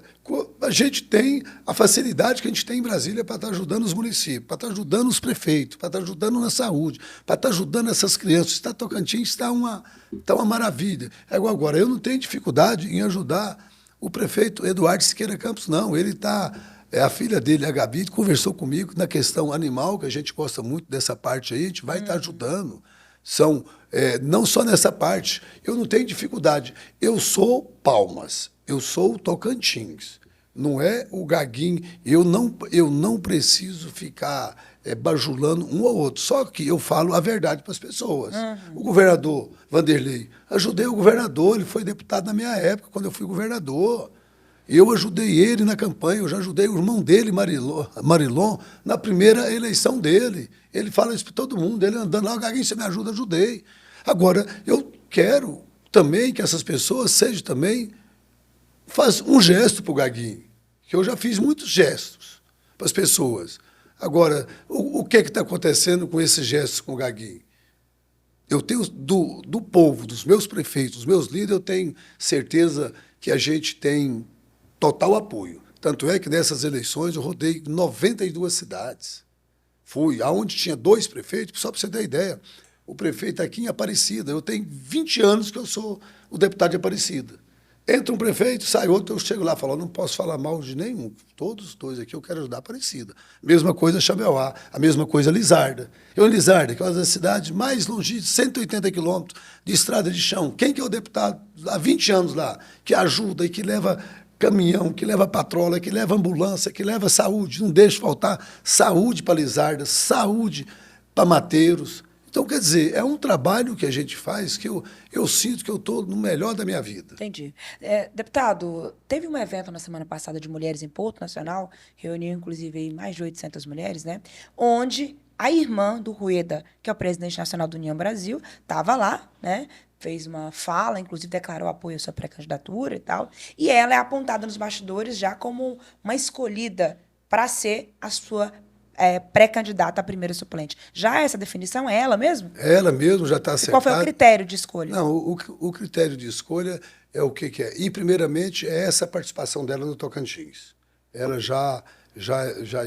a gente tem a facilidade que a gente tem em Brasília para estar ajudando os municípios, para estar ajudando os prefeitos, para estar ajudando na saúde, para estar ajudando essas crianças. Está Tocantins, está uma maravilha. É igual agora, eu não tenho dificuldade em ajudar o prefeito Eduardo Siqueira Campos, não. Ele está... a filha dele, a Gabi, conversou comigo na questão animal, que a gente gosta muito dessa parte aí, a gente vai estar ajudando. Não só nessa parte, eu não tenho dificuldade. Eu sou Palmas, eu sou o Tocantins, não é o Gaguinho. Eu não preciso ficar bajulando um ou outro, só que eu falo a verdade para as pessoas. O governador Vanderlei, ajudei o governador, ele foi deputado na minha época, quando eu fui governador. Eu ajudei ele na campanha, eu já ajudei o irmão dele, Marilon, na primeira eleição dele. Ele fala isso para todo mundo, ele andando lá, Gaguinho, você me ajuda, ajudei. Agora, eu quero também que essas pessoas sejam também, faz um gesto para o Gaguinho, que eu já fiz muitos gestos para as pessoas. Agora, o que é que está acontecendo com esses gestos com o Gaguinho? Eu tenho, do povo, dos meus prefeitos, dos meus líderes, eu tenho certeza que a gente tem total apoio. Tanto é que nessas eleições eu rodei 92 cidades. Fui aonde tinha 2 prefeitos, só para você ter ideia. O prefeito aqui em Aparecida, eu tenho 20 anos que eu sou o deputado de Aparecida. Entra um prefeito, sai outro, eu chego lá e falo, não posso falar mal de nenhum. Todos os 2 aqui eu quero ajudar a Aparecida. Mesma coisa Xabeuá, a mesma coisa Lizarda. Eu em Lizarda, que é uma das cidades mais longínquas, 180 quilômetros de estrada de chão. Quem que é o deputado há 20 anos lá, que ajuda e que leva caminhão, que leva patrola, que leva ambulância, que leva saúde, não deixa faltar saúde para Lizarda, saúde para Mateiros. Então, quer dizer, é um trabalho que a gente faz que eu sinto que eu estou no melhor da minha vida. Entendi. Deputado, teve um evento na semana passada de mulheres em Porto Nacional, reuniu inclusive aí mais de 800 mulheres, né? Onde a irmã do Rueda, que é o presidente nacional do União Brasil, estava lá, né? Fez uma fala, inclusive declarou apoio à sua pré-candidatura e tal. E ela é apontada nos bastidores já como uma escolhida para ser a sua pré-candidata a primeira suplente. Já essa definição é ela mesmo? Ela mesmo já está E qual foi o acertada. critério de escolha? Não, o critério de escolha é o que é. E, primeiramente, é essa participação dela no Tocantins. Ela já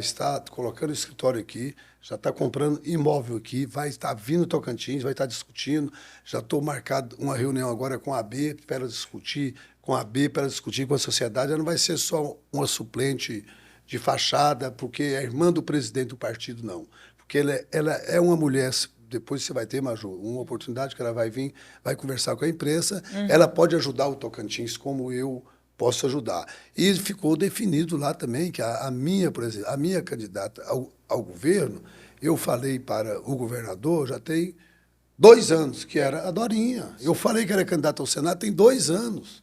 está colocando o escritório aqui, já está comprando imóvel aqui, vai estar vindo Tocantins, vai estar discutindo. Já estou marcado uma reunião agora com a AB para ela discutir, com a AB para discutir com a sociedade. Ela não vai ser só uma suplente de fachada, porque é irmã do presidente do partido, não. Porque ela é uma mulher, depois você vai ter, Maju, uma oportunidade que ela vai vir, vai conversar com a imprensa, ela pode ajudar o Tocantins como eu posso ajudar. E ficou definido lá também que a minha, por exemplo, a minha candidata ao governo, eu falei para o governador, já tem 2 anos, que era a Dorinha. Eu falei que era candidata ao Senado tem 2 anos.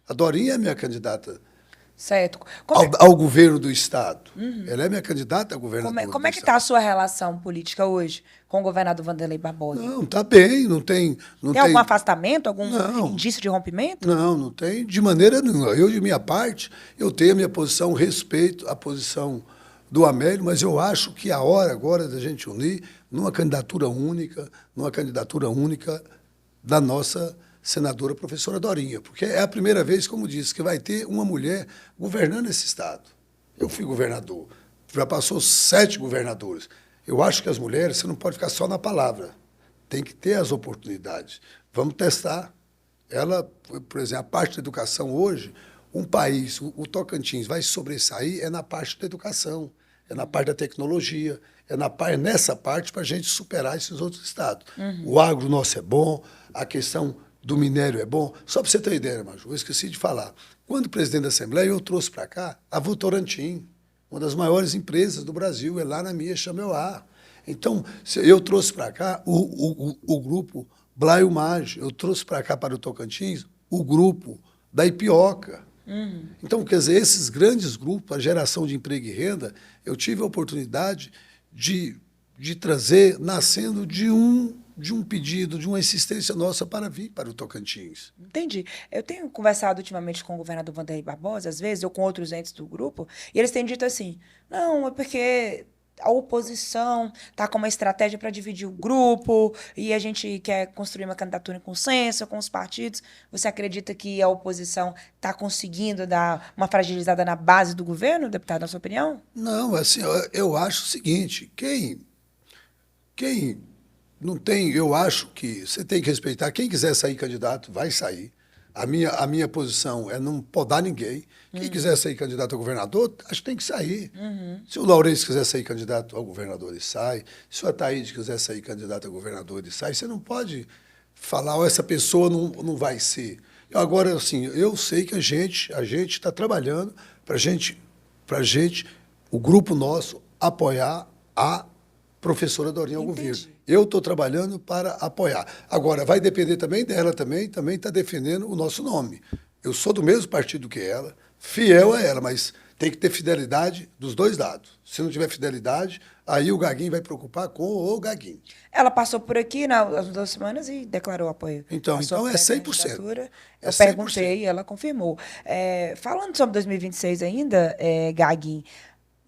A Dorinha é minha candidata Certo. ao governo do Estado. Ela é minha candidata a governador. Como é que está a sua relação política hoje com o governador Wanderlei Barbosa? Não, está bem, não tem... Tem algum afastamento, algum Não. indício de rompimento? Não tem de maneira nenhuma. Eu, de minha parte, eu tenho a minha posição, respeito a posição do Amélio, mas eu acho que a hora agora da gente unir numa candidatura única da nossa senadora professora Dorinha, porque é a primeira vez, como disse, que vai ter uma mulher governando esse Estado. Eu fui governador, já passou 7 governadores. Eu acho que as mulheres, você não pode ficar só na palavra, tem que ter as oportunidades. Vamos testar. Ela, por exemplo, a parte da educação hoje, um país, o Tocantins vai sobressair na parte da educação, na parte da tecnologia, nessa parte para a gente superar esses outros estados. O agro nosso é bom, a questão do minério é bom. Só para você ter ideia, Maju, eu esqueci de falar. Quando presidente da Assembleia, eu trouxe para cá a Votorantim, uma das maiores empresas do Brasil, é lá na minha Xabeuá. Então, eu trouxe para cá o grupo Blaio Maggi, eu trouxe para cá, para o Tocantins, o grupo da Ipioca. Então, quer dizer, esses grandes grupos, a geração de emprego e renda, eu tive a oportunidade de trazer, nascendo de um pedido, de uma insistência nossa para vir para o Tocantins. Entendi. Eu tenho conversado ultimamente com o governador Wanderlei Barbosa, às vezes, ou com outros entes do grupo, e eles têm dito assim, não, é porque a oposição está com uma estratégia para dividir o grupo e a gente quer construir uma candidatura em consenso com os partidos. Você acredita que a oposição está conseguindo dar uma fragilizada na base do governo, deputado, na sua opinião? Não, assim, eu acho o seguinte, quem não tem, eu acho que você tem que respeitar. Quem quiser sair candidato, vai sair. A minha posição é não podar ninguém. Quem quiser sair candidato a governador, acho que tem que sair. Se o Laurence quiser sair candidato ao governador, ele sai. Se o Ataíde quiser sair candidato a governador, ele sai. Você não pode falar, oh, essa pessoa não vai ser. Agora, assim, eu sei que a gente está trabalhando para gente, o grupo nosso, apoiar a professora Dorinha ao governo. Eu estou trabalhando para apoiar. Agora, vai depender também dela, também está defendendo o nosso nome. Eu sou do mesmo partido que ela, fiel a ela, mas tem que ter fidelidade dos 2 lados. Se não tiver fidelidade, aí o Gaguinho vai preocupar com o Gaguinho. Ela passou por aqui nas 2 semanas e declarou apoio. Então é 100%. Eu perguntei e ela confirmou. Falando sobre 2026 ainda, Gaguinho,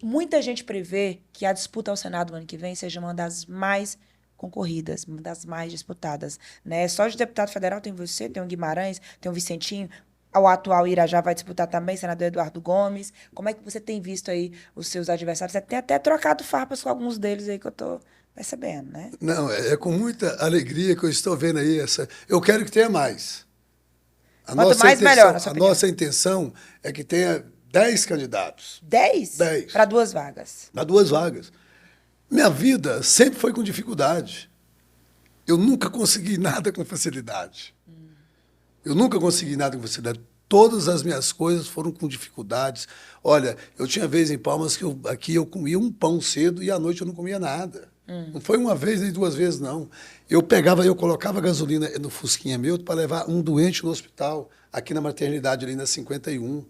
muita gente prevê que a disputa ao Senado no ano que vem seja uma das mais concorridas, uma das mais disputadas, né? Só de deputado federal tem você, tem o Guimarães, tem o Vicentinho, o atual Irajá vai disputar também, senador Eduardo Gomes. Como é que você tem visto aí os seus adversários? Você tem até trocado farpas com alguns deles aí que eu tô percebendo, né? Não, é com muita alegria que eu estou vendo aí essa. Eu quero que tenha mais. Quanto mais, melhor, na sua A opinião. nossa intenção é que tenha 10 candidatos. 10? 10. Para 2 vagas. Para 2 vagas. Minha vida sempre foi com dificuldade. Eu nunca consegui nada com facilidade. Eu nunca consegui nada com facilidade. Todas as minhas coisas foram com dificuldades. Olha, eu tinha vez em Palmas que aqui eu comia um pão cedo e à noite eu não comia nada. Não foi uma vez nem 2 vezes, não. Eu colocava gasolina no Fusquinha meu para levar um doente no hospital, aqui na maternidade, ali na 51.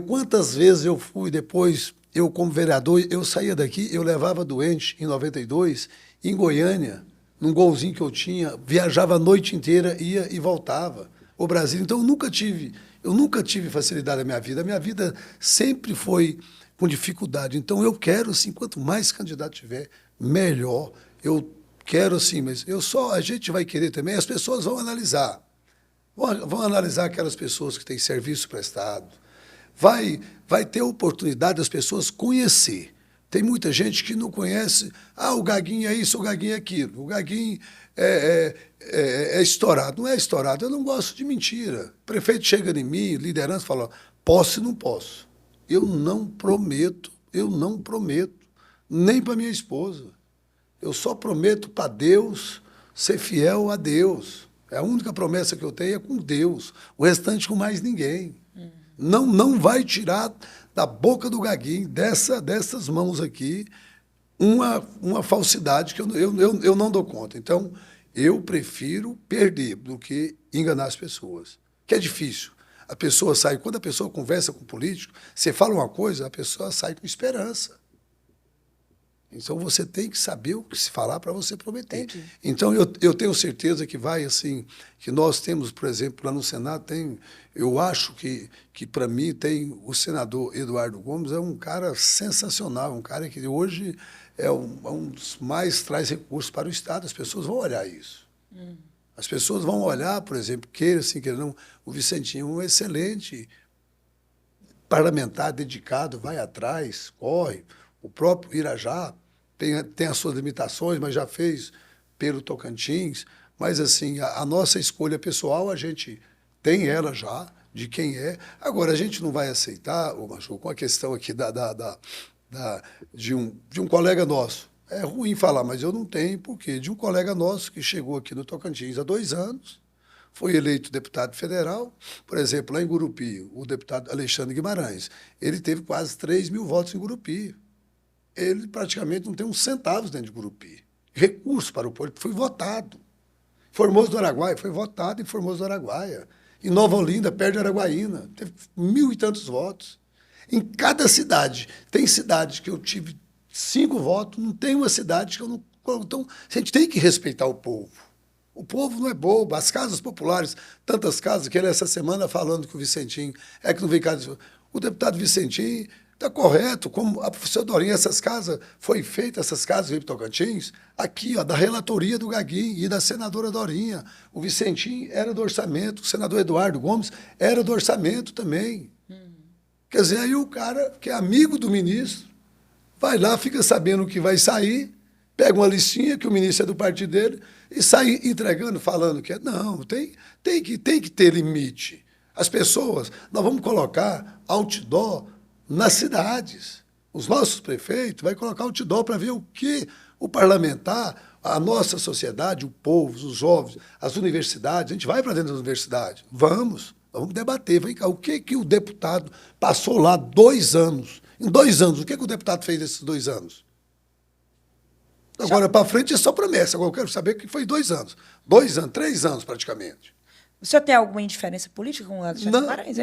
Quantas vezes eu fui depois, eu como vereador, eu saía daqui, eu levava doente em 92, em Goiânia, num golzinho que eu tinha, viajava a noite inteira, ia e voltava. O Brasil, então eu nunca tive facilidade na minha vida. A minha vida sempre foi com dificuldade. Então eu quero, assim, quanto mais candidato tiver, melhor. Eu quero, assim, mas a gente vai querer também, as pessoas vão analisar. Vão analisar aquelas pessoas que têm serviço prestado. Vai ter oportunidade das pessoas conhecer. Tem muita gente que não conhece. O Gaguinho é isso, o Gaguinho é aquilo. O Gaguinho é estourado. Não é estourado. Eu não gosto de mentira. O prefeito chega em mim, liderança, fala, posso e não posso. Eu não prometo, nem para minha esposa. Eu só prometo para Deus ser fiel a Deus. A única promessa que eu tenho é com Deus. O restante com mais ninguém. Não vai tirar da boca do Gaguinho, dessas mãos aqui, uma falsidade que eu não dou conta. Então, eu prefiro perder do que enganar as pessoas, que é difícil. A pessoa sai, quando a pessoa conversa com o político, você fala uma coisa, a pessoa sai com esperança. Então, você tem que saber o que se falar para você prometer. Entendi. Então, eu tenho certeza que vai, assim, que nós temos, por exemplo, lá no Senado, eu acho que para mim, tem o senador Eduardo Gomes, é um cara sensacional, um cara que hoje é um dos mais traz recursos para o Estado. As pessoas vão olhar isso. As pessoas vão olhar, por exemplo, queira assim, queira não, o Vicentinho é um excelente parlamentar, dedicado, vai atrás, corre. O próprio Irajá tem as suas limitações, mas já fez pelo Tocantins. Mas, assim, a nossa escolha pessoal, a gente tem ela já, de quem é. Agora, a gente não vai aceitar, Maju, com a questão aqui de um colega nosso. É ruim falar, mas eu não tenho, porque de um colega nosso que chegou aqui no Tocantins há 2 anos, foi eleito deputado federal. Por exemplo, lá em Gurupi, o deputado Alexandre Guimarães, ele teve quase 3 mil votos em Gurupi. Ele praticamente não tem uns centavos dentro de Gurupi. Recurso para o Porto, foi votado. Formoso do Araguaia, foi votado em Formoso do Araguaia. Em Nova Olinda, perto de Araguaína, teve 1.000 e tantos votos. Em cada cidade, tem cidade que eu tive 5 votos, não tem uma cidade que eu não... Então, a gente tem que respeitar o povo. O povo não é bobo. As casas populares, tantas casas, que ele essa semana falando que o Vicentinho é que não vem casa. O deputado Vicentinho está correto, como a professora Dorinha, essas casas, foi feita, essas casas em Tocantins, aqui, ó, da relatoria do Gaguinho e da senadora Dorinha. O Vicentinho era do orçamento, o senador Eduardo Gomes era do orçamento também. Quer dizer, aí o cara, que é amigo do ministro, vai lá, fica sabendo o que vai sair, pega uma listinha que o ministro é do partido dele e sai entregando, falando que é. Não, tem que ter limite. As pessoas, nós vamos colocar outdoor nas cidades. Os nossos prefeitos vão colocar outdoor para ver o que o parlamentar, a nossa sociedade, o povo, os jovens, as universidades, a gente vai para dentro das universidades. Vamos debater. Vem cá, o que o deputado passou lá 2 anos? Em 2 anos, o que o deputado fez nesses 2 anos? Agora, para frente, é só promessa. Agora, eu quero saber que foi 2 anos. 2 anos, 3 anos, praticamente. O senhor tem alguma indiferença política com o Alexandre Guimarães?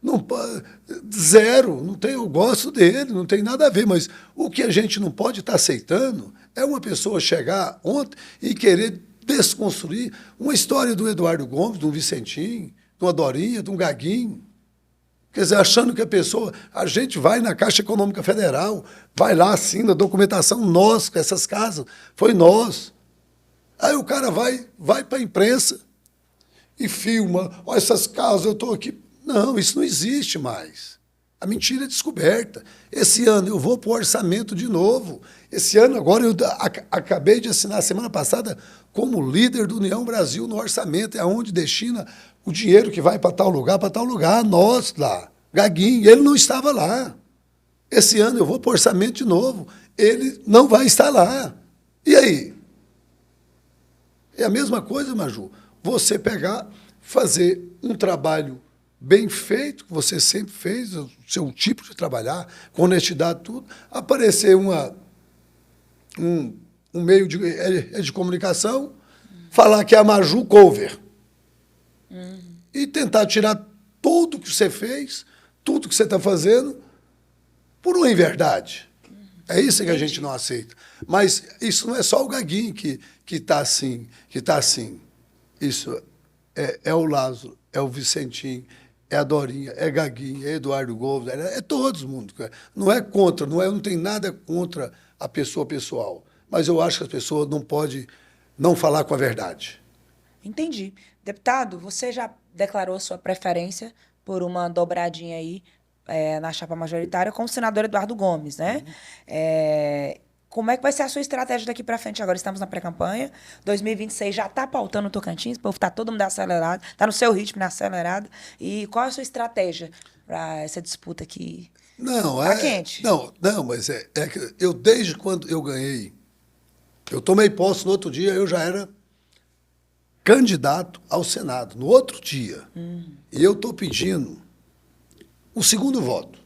Não, zero. Não tem, eu gosto dele, não tem nada a ver. Mas o que a gente não pode estar aceitando é uma pessoa chegar ontem e querer desconstruir uma história do Eduardo Gomes, de um Vicentinho, de uma Dorinha, de um Gaguinho. Quer dizer, achando que a pessoa... A gente vai na Caixa Econômica Federal, vai lá, assina a documentação, nós, com essas casas, foi nós. Aí o cara vai para a imprensa e filma, olha essas casas, eu estou aqui. Não, isso não existe mais. A mentira é descoberta. Esse ano eu vou para o orçamento de novo. Esse ano, agora, eu acabei de assinar, semana passada, como líder do União Brasil no orçamento, é onde destina o dinheiro que vai para tal lugar, nós lá. Gaguinho, ele não estava lá. Esse ano eu vou para o orçamento de novo, ele não vai estar lá. E aí? É a mesma coisa, Maju. Você pegar, fazer um trabalho bem feito, que você sempre fez, o seu tipo de trabalhar, com honestidade, tudo, aparecer um meio de comunicação, falar que é a Maju cover. E tentar tirar tudo que você fez, tudo que você está fazendo, por uma inverdade. É isso que a gente não aceita. Mas isso não é só o Gaguinho que está assim, Isso é o Lázaro, é o Vicentinho, é a Dorinha, é Gaguinho, é Eduardo Gomes, é todo mundo. Não é contra, não tem nada contra a pessoa pessoal. Mas eu acho que as pessoas não podem não falar com a verdade. Entendi. Deputado, você já declarou sua preferência por uma dobradinha aí na chapa majoritária com o senador Eduardo Gomes, né? Como é que vai ser a sua estratégia daqui para frente? Agora estamos na pré-campanha, 2026 já está pautando o Tocantins, o povo está todo mundo acelerado, está no seu ritmo, acelerado. E qual é a sua estratégia para essa disputa aqui? Não, tá quente. Não, mas é que eu, desde quando eu ganhei, eu tomei posse no outro dia, eu já era candidato ao Senado, no outro dia. E eu estou pedindo o segundo voto.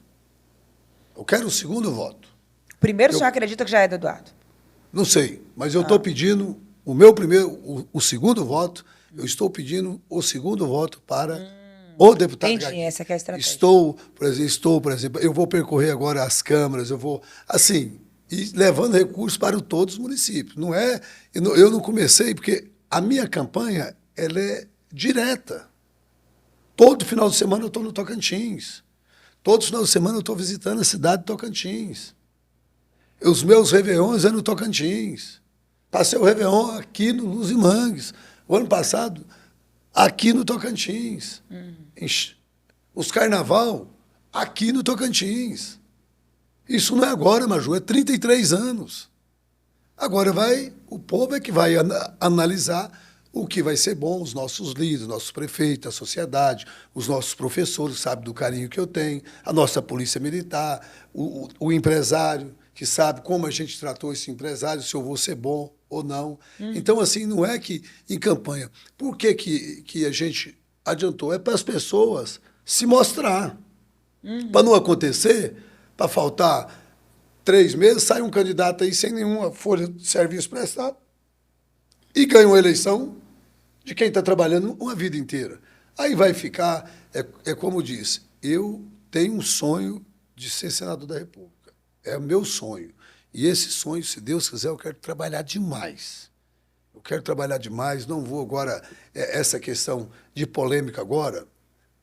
Eu quero o segundo voto. Primeiro, o senhor acredita que já é do Eduardo? Não sei, mas eu estou pedindo o meu primeiro, o segundo voto, eu estou pedindo o segundo voto para o deputado Entendi, essa que é a estratégia. Estou, por exemplo, eu vou percorrer agora as câmaras, eu vou, assim, e levando recursos para todos os municípios. Não é, eu não comecei, porque a minha campanha, ela é direta. Todo final de semana eu estou no Tocantins. Todo final de semana eu estou visitando a cidade de Tocantins. Os meus réveillons é no Tocantins. Passei o réveillon aqui no Luz e Mangues. O ano passado, aqui no Tocantins. Os carnaval, aqui no Tocantins. Isso não é agora, Maju, é 33 anos. Agora o povo é que vai analisar o que vai ser bom, os nossos líderes, nossos prefeitos, a sociedade, os nossos professores, sabe do carinho que eu tenho, a nossa polícia militar, o empresário, que sabe como a gente tratou esse empresário, se eu vou ser bom ou não. Então, assim, não é que em campanha. Por que a gente adiantou? É para as pessoas se mostrar. Para não acontecer, para faltar 3 meses, sai um candidato aí sem nenhuma folha de serviço prestado e ganha uma eleição de quem está trabalhando uma vida inteira. Aí vai ficar, como disse, eu tenho um sonho de ser senador da República. É o meu sonho. E esse sonho, se Deus quiser, eu quero trabalhar demais. Eu quero trabalhar demais, não vou agora, essa questão de polêmica agora,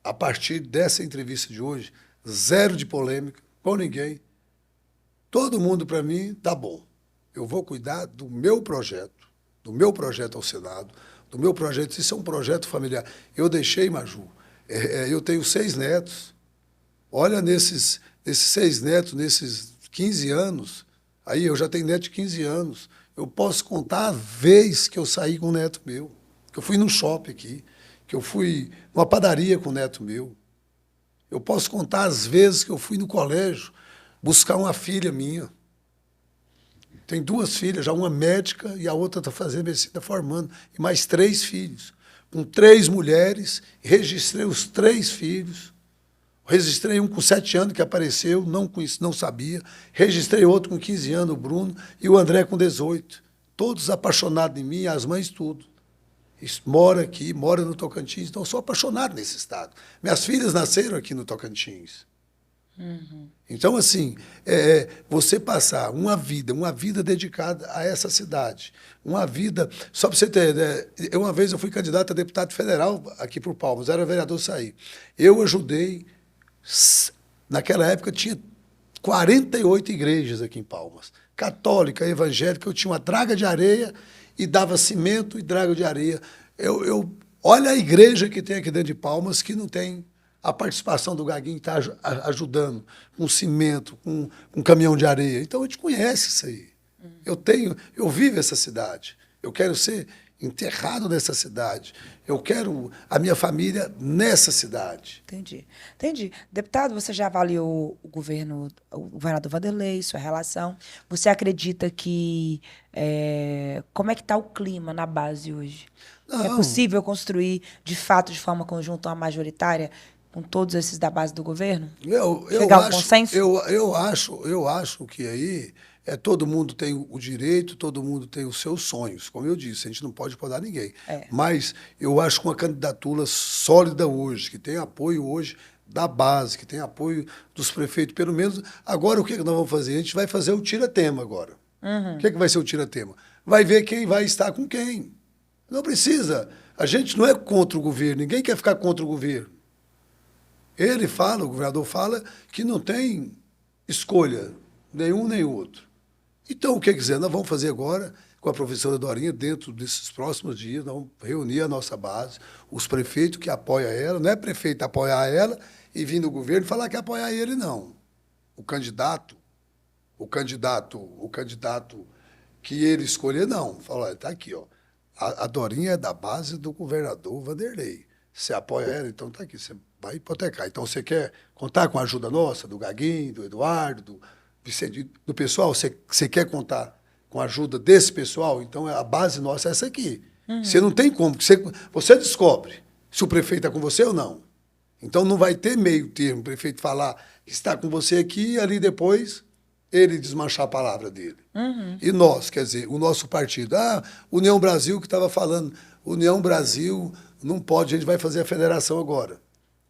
a partir dessa entrevista de hoje, zero de polêmica com ninguém. Todo mundo, para mim, tá bom. Eu vou cuidar do meu projeto ao Senado, do meu projeto. Isso é um projeto familiar. Eu deixei, Maju, eu tenho 6 netos. Olha, nesses 6 netos, nesses 15 anos, aí eu já tenho neto de 15 anos, eu posso contar a vez que eu saí com um neto meu, que eu fui num shopping aqui, que eu fui numa padaria com um neto meu. Eu posso contar as vezes que eu fui no colégio buscar uma filha minha. Tem 2 filhas, já uma médica e a outra está fazendo medicina, formando, e mais 3 filhos. Com 3 mulheres, registrei os 3 filhos. Registrei um com 7 anos que apareceu, não sabia. Registrei outro com 15 anos, o Bruno, e o André com 18. Todos apaixonados em mim, as mães tudo. Mora aqui, mora no Tocantins, então eu sou apaixonado nesse estado. Minhas filhas nasceram aqui no Tocantins. Então, assim, você passar uma vida dedicada a essa cidade, uma vida... Só para você ter... uma vez eu fui candidato a deputado federal aqui por Palmas, era vereador sair. Eu ajudei Naquela época tinha 48 igrejas aqui em Palmas. Católica, evangélica, eu tinha uma draga de areia e dava cimento e draga de areia. Olha a igreja que tem aqui dentro de Palmas que não tem a participação do Gaguinho, que está ajudando com cimento, com caminhão de areia. Então, a gente conhece isso aí. Eu vivo essa cidade. Eu quero ser enterrado nessa cidade. Eu quero a minha família nessa cidade. Entendi. Deputado, você já avaliou o governador Wanderlei, sua relação. Você acredita que... como é que está o clima na base hoje? Não. É possível construir, de fato, de forma conjunta, uma majoritária com todos esses da base do governo? Chegar a um consenso? Eu acho que aí todo mundo tem o direito, todo mundo tem os seus sonhos. Como eu disse, a gente não pode podar ninguém. Mas eu acho que uma candidatura sólida hoje, que tem apoio hoje da base, que tem apoio dos prefeitos, pelo menos. Agora, o que nós vamos fazer? A gente vai fazer o tira-tema agora. O que vai ser o tira-tema? Vai ver quem vai estar com quem. Não precisa. A gente não é contra o governo, ninguém quer ficar contra o governo. O governador fala que não tem escolha, nenhum nem outro. Então, o que quiser, nós vamos fazer agora com a professora Dorinha, dentro desses próximos dias, nós vamos reunir a nossa base, os prefeitos que apoiam ela, não é prefeito apoiar ela e vir no governo falar que apoiar ele, não. O candidato que ele escolher, não. Fala, está aqui, ó. A Dorinha é da base do governador Wanderlei. Você apoia ela, então está aqui, você vai hipotecar. Então, você quer contar com a ajuda nossa, do Gaguinho, do Eduardo, do Vicente, do pessoal? Você quer contar com a ajuda desse pessoal? Então, a base nossa é essa aqui. Você não tem como. Você descobre se o prefeito está com você ou não. Então, não vai ter meio termo, o prefeito falar que está com você aqui e ali depois ele desmanchar a palavra dele. E nós, quer dizer, o nosso partido. União Brasil que estava falando. União Brasil não pode, a gente vai fazer a federação agora.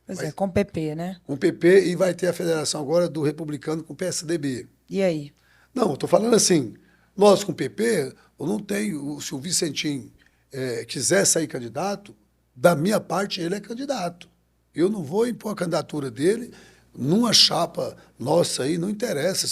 Pois com o PP, né? Com o PP e vai ter a federação agora do Republicano com o PSDB. E aí? Não, estou falando assim, nós com o PP, eu não tenho, se o Vicentinho quiser sair candidato, da minha parte ele é candidato. Eu não vou impor a candidatura dele numa chapa nossa aí, não interessa.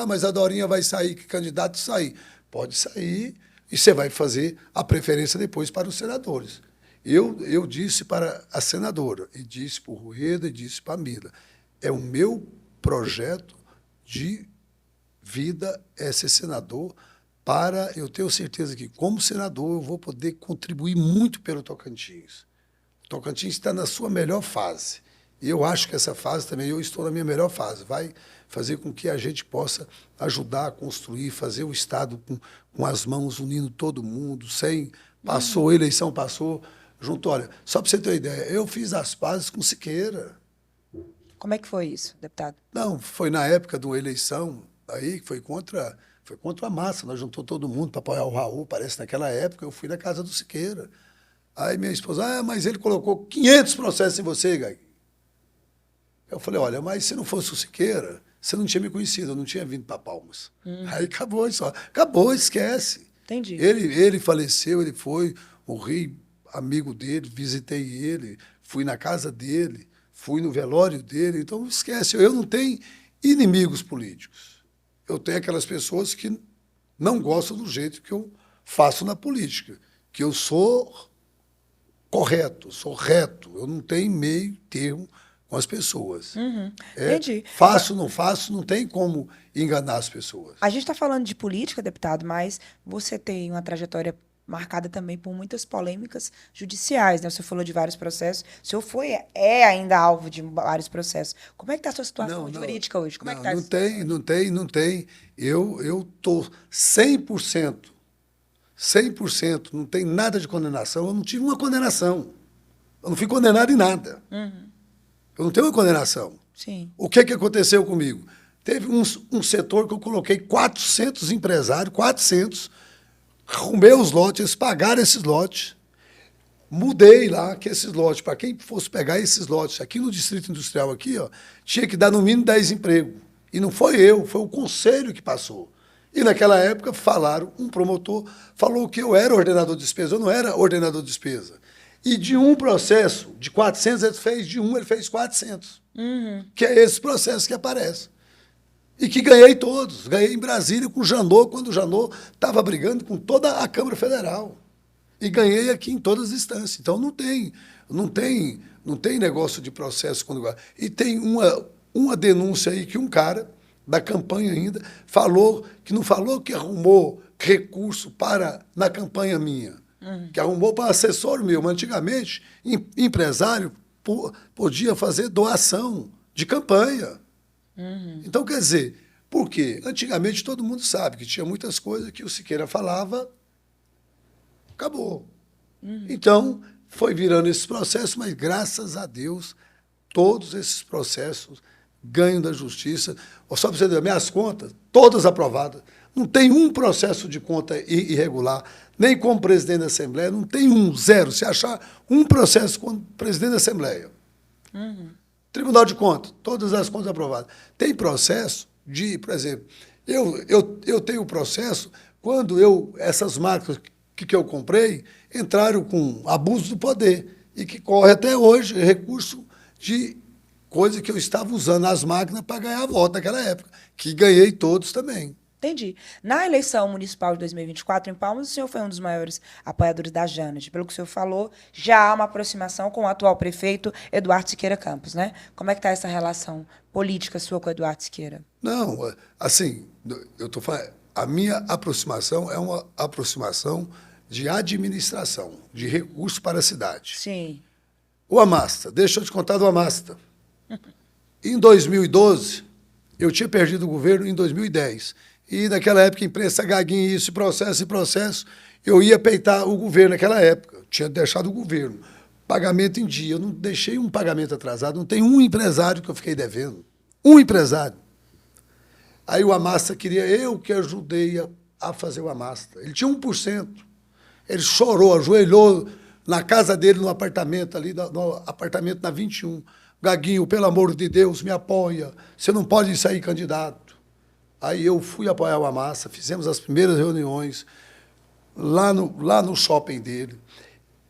Mas a Dorinha vai sair, que candidato sair? Pode sair e você vai fazer a preferência depois para os senadores. Eu disse para a senadora, e disse para o Rueda, e disse para a Mila, é o meu projeto de vida é ser senador, eu tenho certeza que, como senador, eu vou poder contribuir muito pelo Tocantins. O Tocantins está na sua melhor fase. E eu acho que essa fase também, eu estou na minha melhor fase. Vai fazer com que a gente possa ajudar a construir, fazer o Estado com as mãos, unindo todo mundo, passou a eleição, passou... junto, olha, só para você ter uma ideia, eu fiz as pazes com Siqueira. Como é que foi isso, deputado? Não, foi na época de uma eleição, aí foi contra a massa, nós juntou todo mundo para apoiar o Raul, parece naquela época, eu fui na casa do Siqueira. Aí minha esposa, mas ele colocou 500 processos em você, Gai. Eu falei, olha, mas se não fosse o Siqueira, você não tinha me conhecido, eu não tinha vindo para Palmas. Aí acabou isso, acabou, esquece. Entendi. Ele faleceu, ele foi, morri, amigo dele, visitei ele, fui na casa dele, fui no velório dele, então esquece, eu não tenho inimigos políticos. Eu tenho aquelas pessoas que não gostam do jeito que eu faço na política, que eu sou correto, sou reto, eu não tenho meio termo com as pessoas. Entendi. Faço, não tem como enganar as pessoas. A gente está falando de política, deputado, mas você tem uma trajetória marcada também por muitas polêmicas judiciais, né? Você falou de vários processos. O senhor é ainda alvo de vários processos. Como é que está a sua situação jurídica hoje? Como é que está isso? Não tem. Eu estou 100%, não tem nada de condenação. Eu não tive uma condenação. Eu não fui condenado em nada. Eu não tenho uma condenação. Sim. O que aconteceu comigo? Teve um setor que eu coloquei 400 empresários, 400, arrumei os lotes, eles pagaram esses lotes, mudei lá que esses lotes, para quem fosse pegar esses lotes aqui no Distrito Industrial, aqui, ó, tinha que dar no mínimo 10 empregos. E não foi eu, foi o conselho que passou. E naquela época um promotor falou que eu era ordenador de despesa, eu não era ordenador de despesa. E de um processo de 400, ele fez 400. Que é esse processo que aparece. E que ganhei todos. Ganhei em Brasília com o Janot, quando o Janot estava brigando com toda a Câmara Federal. E ganhei aqui em todas as instâncias. Então não tem negócio de processo quando. E tem uma denúncia aí que um cara da campanha ainda falou que arrumou recurso na campanha minha, que arrumou para assessor meu, mas antigamente empresário podia fazer doação de campanha. Então, quer dizer, por quê? Antigamente todo mundo sabe que tinha muitas coisas que o Siqueira falava, acabou. Então, foi virando esses processos, mas graças a Deus, todos esses processos ganham da justiça. Só para você ver, minhas contas, todas aprovadas. Não tem um processo de conta irregular, nem como presidente da Assembleia, não tem zero. Se achar um processo como presidente da Assembleia. Tribunal de Contas, todas as contas aprovadas. Tem processo por exemplo, eu tenho processo quando essas marcas que eu comprei entraram com abuso do poder e que corre até hoje recurso de coisa que eu estava usando as máquinas para ganhar voto naquela época, que ganhei todos também. Entendi. Na eleição municipal de 2024, em Palmas, o senhor foi um dos maiores apoiadores da Janaty. Pelo que o senhor falou, já há uma aproximação com o atual prefeito, Eduardo Siqueira Campos, né? Como é que está essa relação política sua com o Eduardo Siqueira? Não, assim, eu tô falando, a minha aproximação é uma aproximação de administração, de recursos para a cidade. Sim. O Amasta, deixa eu te contar do Amasta. Em 2012, eu tinha perdido o governo em 2010. E naquela época, imprensa gaguinha, isso, processo, eu ia peitar o governo naquela época. Eu tinha deixado o governo. Pagamento em dia. Eu não deixei um pagamento atrasado. Não tem um empresário que eu fiquei devendo. Um empresário. Aí o Amasta queria, eu que ajudei a fazer o Amasta. Ele tinha 1%. Ele chorou, ajoelhou na casa dele, no apartamento ali, no apartamento na 21. Gaguinho, pelo amor de Deus, me apoia. Você não pode sair candidato. Aí eu fui apoiar o Amasta, fizemos as primeiras reuniões lá no shopping dele.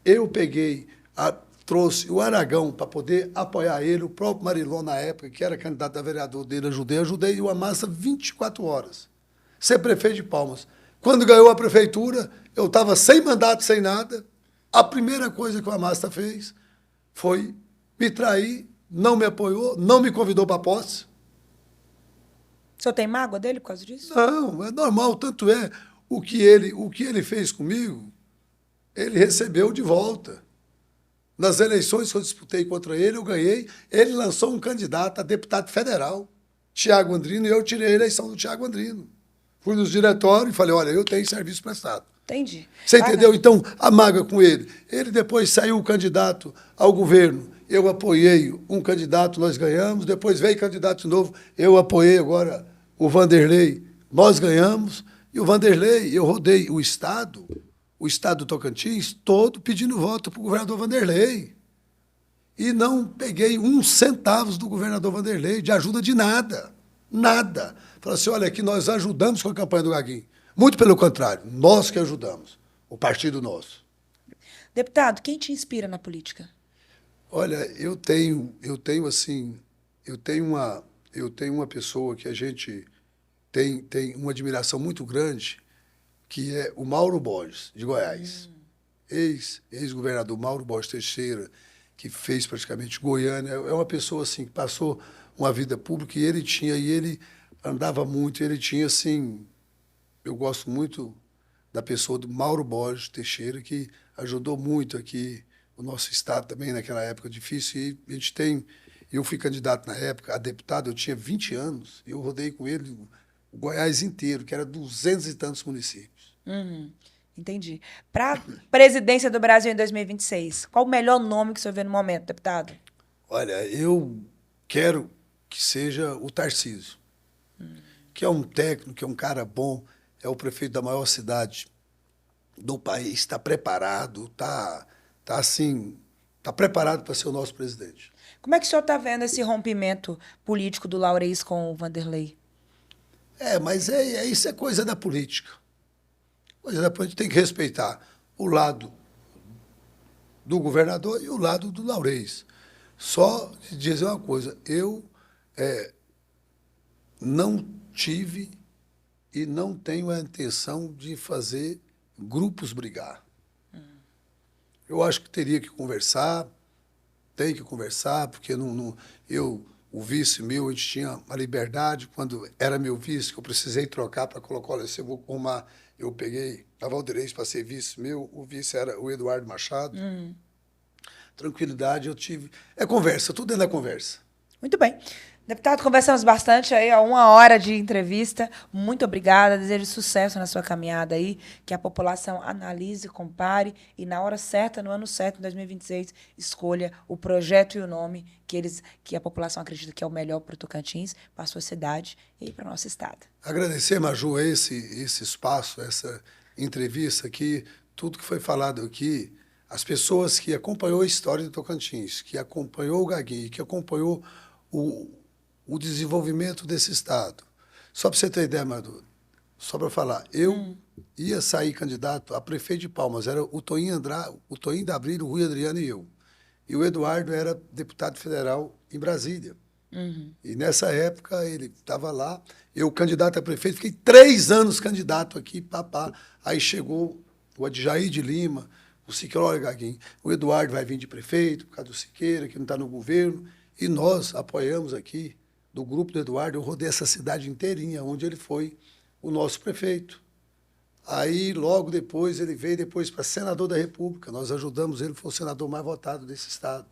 Eu trouxe o Aragão para poder apoiar ele, o próprio Marilon, na época, que era candidato a vereador dele, ajudei o Amasta 24 horas. Ser prefeito de Palmas. Quando ganhou a prefeitura, eu estava sem mandato, sem nada. A primeira coisa que o Amasta fez foi me trair, não me apoiou, não me convidou para a posse. O senhor tem mágoa dele por causa disso? Não, é normal, tanto é o que ele fez comigo, ele recebeu de volta. Nas eleições que eu disputei contra ele, eu ganhei, ele lançou um candidato a deputado federal, Thiago Andrino, e eu tirei a eleição do Thiago Andrino. Fui nos diretórios e falei, olha, eu tenho serviço prestado. Entendi. Você entendeu? Então, a mágoa com ele. Ele depois saiu candidato ao governo. Eu apoiei um candidato, nós ganhamos. Depois veio candidato de novo. Eu apoiei agora o Vanderlei. Nós ganhamos. E o Vanderlei, eu rodei o estado do Tocantins, todo pedindo voto para o governador Vanderlei. E não peguei 1 centavo do governador Vanderlei, de ajuda de nada. Nada. Falei assim, olha, aqui nós ajudamos com a campanha do Gaguinho. Muito pelo contrário, nós que ajudamos, o partido nosso. Deputado, quem te inspira na política? Olha, eu tenho uma pessoa que a gente tem uma admiração muito grande, que é o Mauro Borges, de Goiás. Ex-governador Mauro Borges Teixeira, que fez praticamente Goiânia. É uma pessoa assim, que passou uma vida pública e ele andava muito, ele tinha assim... Eu gosto muito da pessoa do Mauro Borges Teixeira, que ajudou muito aqui o nosso estado também naquela época difícil. E a gente tem... Eu fui candidato na época a deputado, eu tinha 20 anos, e eu rodei com ele o Goiás inteiro, que era 200 e tantos municípios. Entendi. Para a presidência do Brasil em 2026, qual o melhor nome que o senhor vê no momento, deputado? Olha, eu quero que seja o Tarcísio, que é um técnico, que é um cara bom, é o prefeito da maior cidade do país, está preparado, está preparado para ser o nosso presidente. Como é que o senhor está vendo esse rompimento político do Laureis com o Vanderlei? Mas isso é coisa da política. Coisa da política, tem que respeitar o lado do governador e o lado do Laureis. Só te dizer uma coisa, eu não tive e não tenho a intenção de fazer grupos brigar. Eu acho que teria que conversar, tem que conversar, porque o vice meu, a gente tinha a liberdade, quando era meu vice, que eu precisei trocar para colocar, olha, se eu vou arrumar, eu peguei a Valdirez para ser vice meu, o vice era o Eduardo Machado. Tranquilidade eu tive. É conversa, tudo é na conversa. Muito bem. Deputado, conversamos bastante aí, ó, 1 hora de entrevista. Muito obrigada. Desejo sucesso na sua caminhada aí, que a população analise, compare e, na hora certa, no ano certo, em 2026, escolha o projeto e o nome que a população acredita que é o melhor para o Tocantins, para a sua cidade e para o nosso estado. Agradecer, Maju, esse espaço, essa entrevista aqui, tudo que foi falado aqui, as pessoas que acompanhou a história do Tocantins, que acompanhou o Gaguinho, que acompanhou o desenvolvimento desse estado. Só para você ter ideia, Madu, só para falar, eu ia sair candidato a prefeito de Palmas, era o Toinho da Abril, o Rui Adriano e eu. E o Eduardo era deputado federal em Brasília. E nessa época ele estava lá, eu candidato a prefeito, fiquei 3 anos candidato aqui, papá. Aí chegou o Adjair de Lima, o Siqueira, olha, Gaguinho, o Eduardo vai vir de prefeito, por causa do Siqueira, que não está no governo, e nós apoiamos aqui, do grupo do Eduardo, eu rodei essa cidade inteirinha, onde ele foi o nosso prefeito. Aí, logo depois, ele veio depois para senador da República. Nós ajudamos ele, foi o senador mais votado desse estado.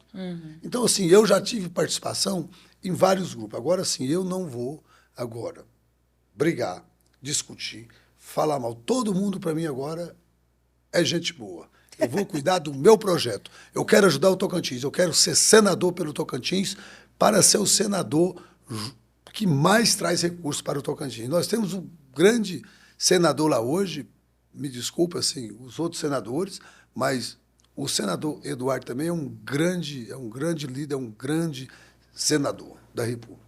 Então, assim, eu já tive participação em vários grupos. Agora, sim, eu não vou agora brigar, discutir, falar mal. Todo mundo, para mim, agora é gente boa. Eu vou cuidar do meu projeto. Eu quero ajudar o Tocantins. Eu quero ser senador pelo Tocantins para ser o senador que mais traz recursos para o Tocantins. Nós temos um grande senador lá hoje, me desculpa, assim, os outros senadores, mas o senador Eduardo também é um grande líder, é um grande senador da República.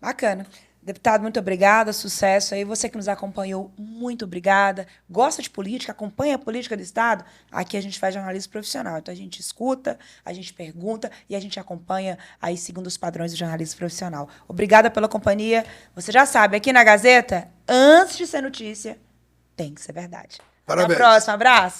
Bacana. Deputado, muito obrigada, sucesso aí. Você que nos acompanhou, muito obrigada. Gosta de política, acompanha a política do Estado? Aqui a gente faz jornalismo profissional. Então a gente escuta, a gente pergunta e a gente acompanha aí segundo os padrões do jornalismo profissional. Obrigada pela companhia. Você já sabe, aqui na Gazeta, antes de ser notícia, tem que ser verdade. Parabéns. Até a próxima. Abraço.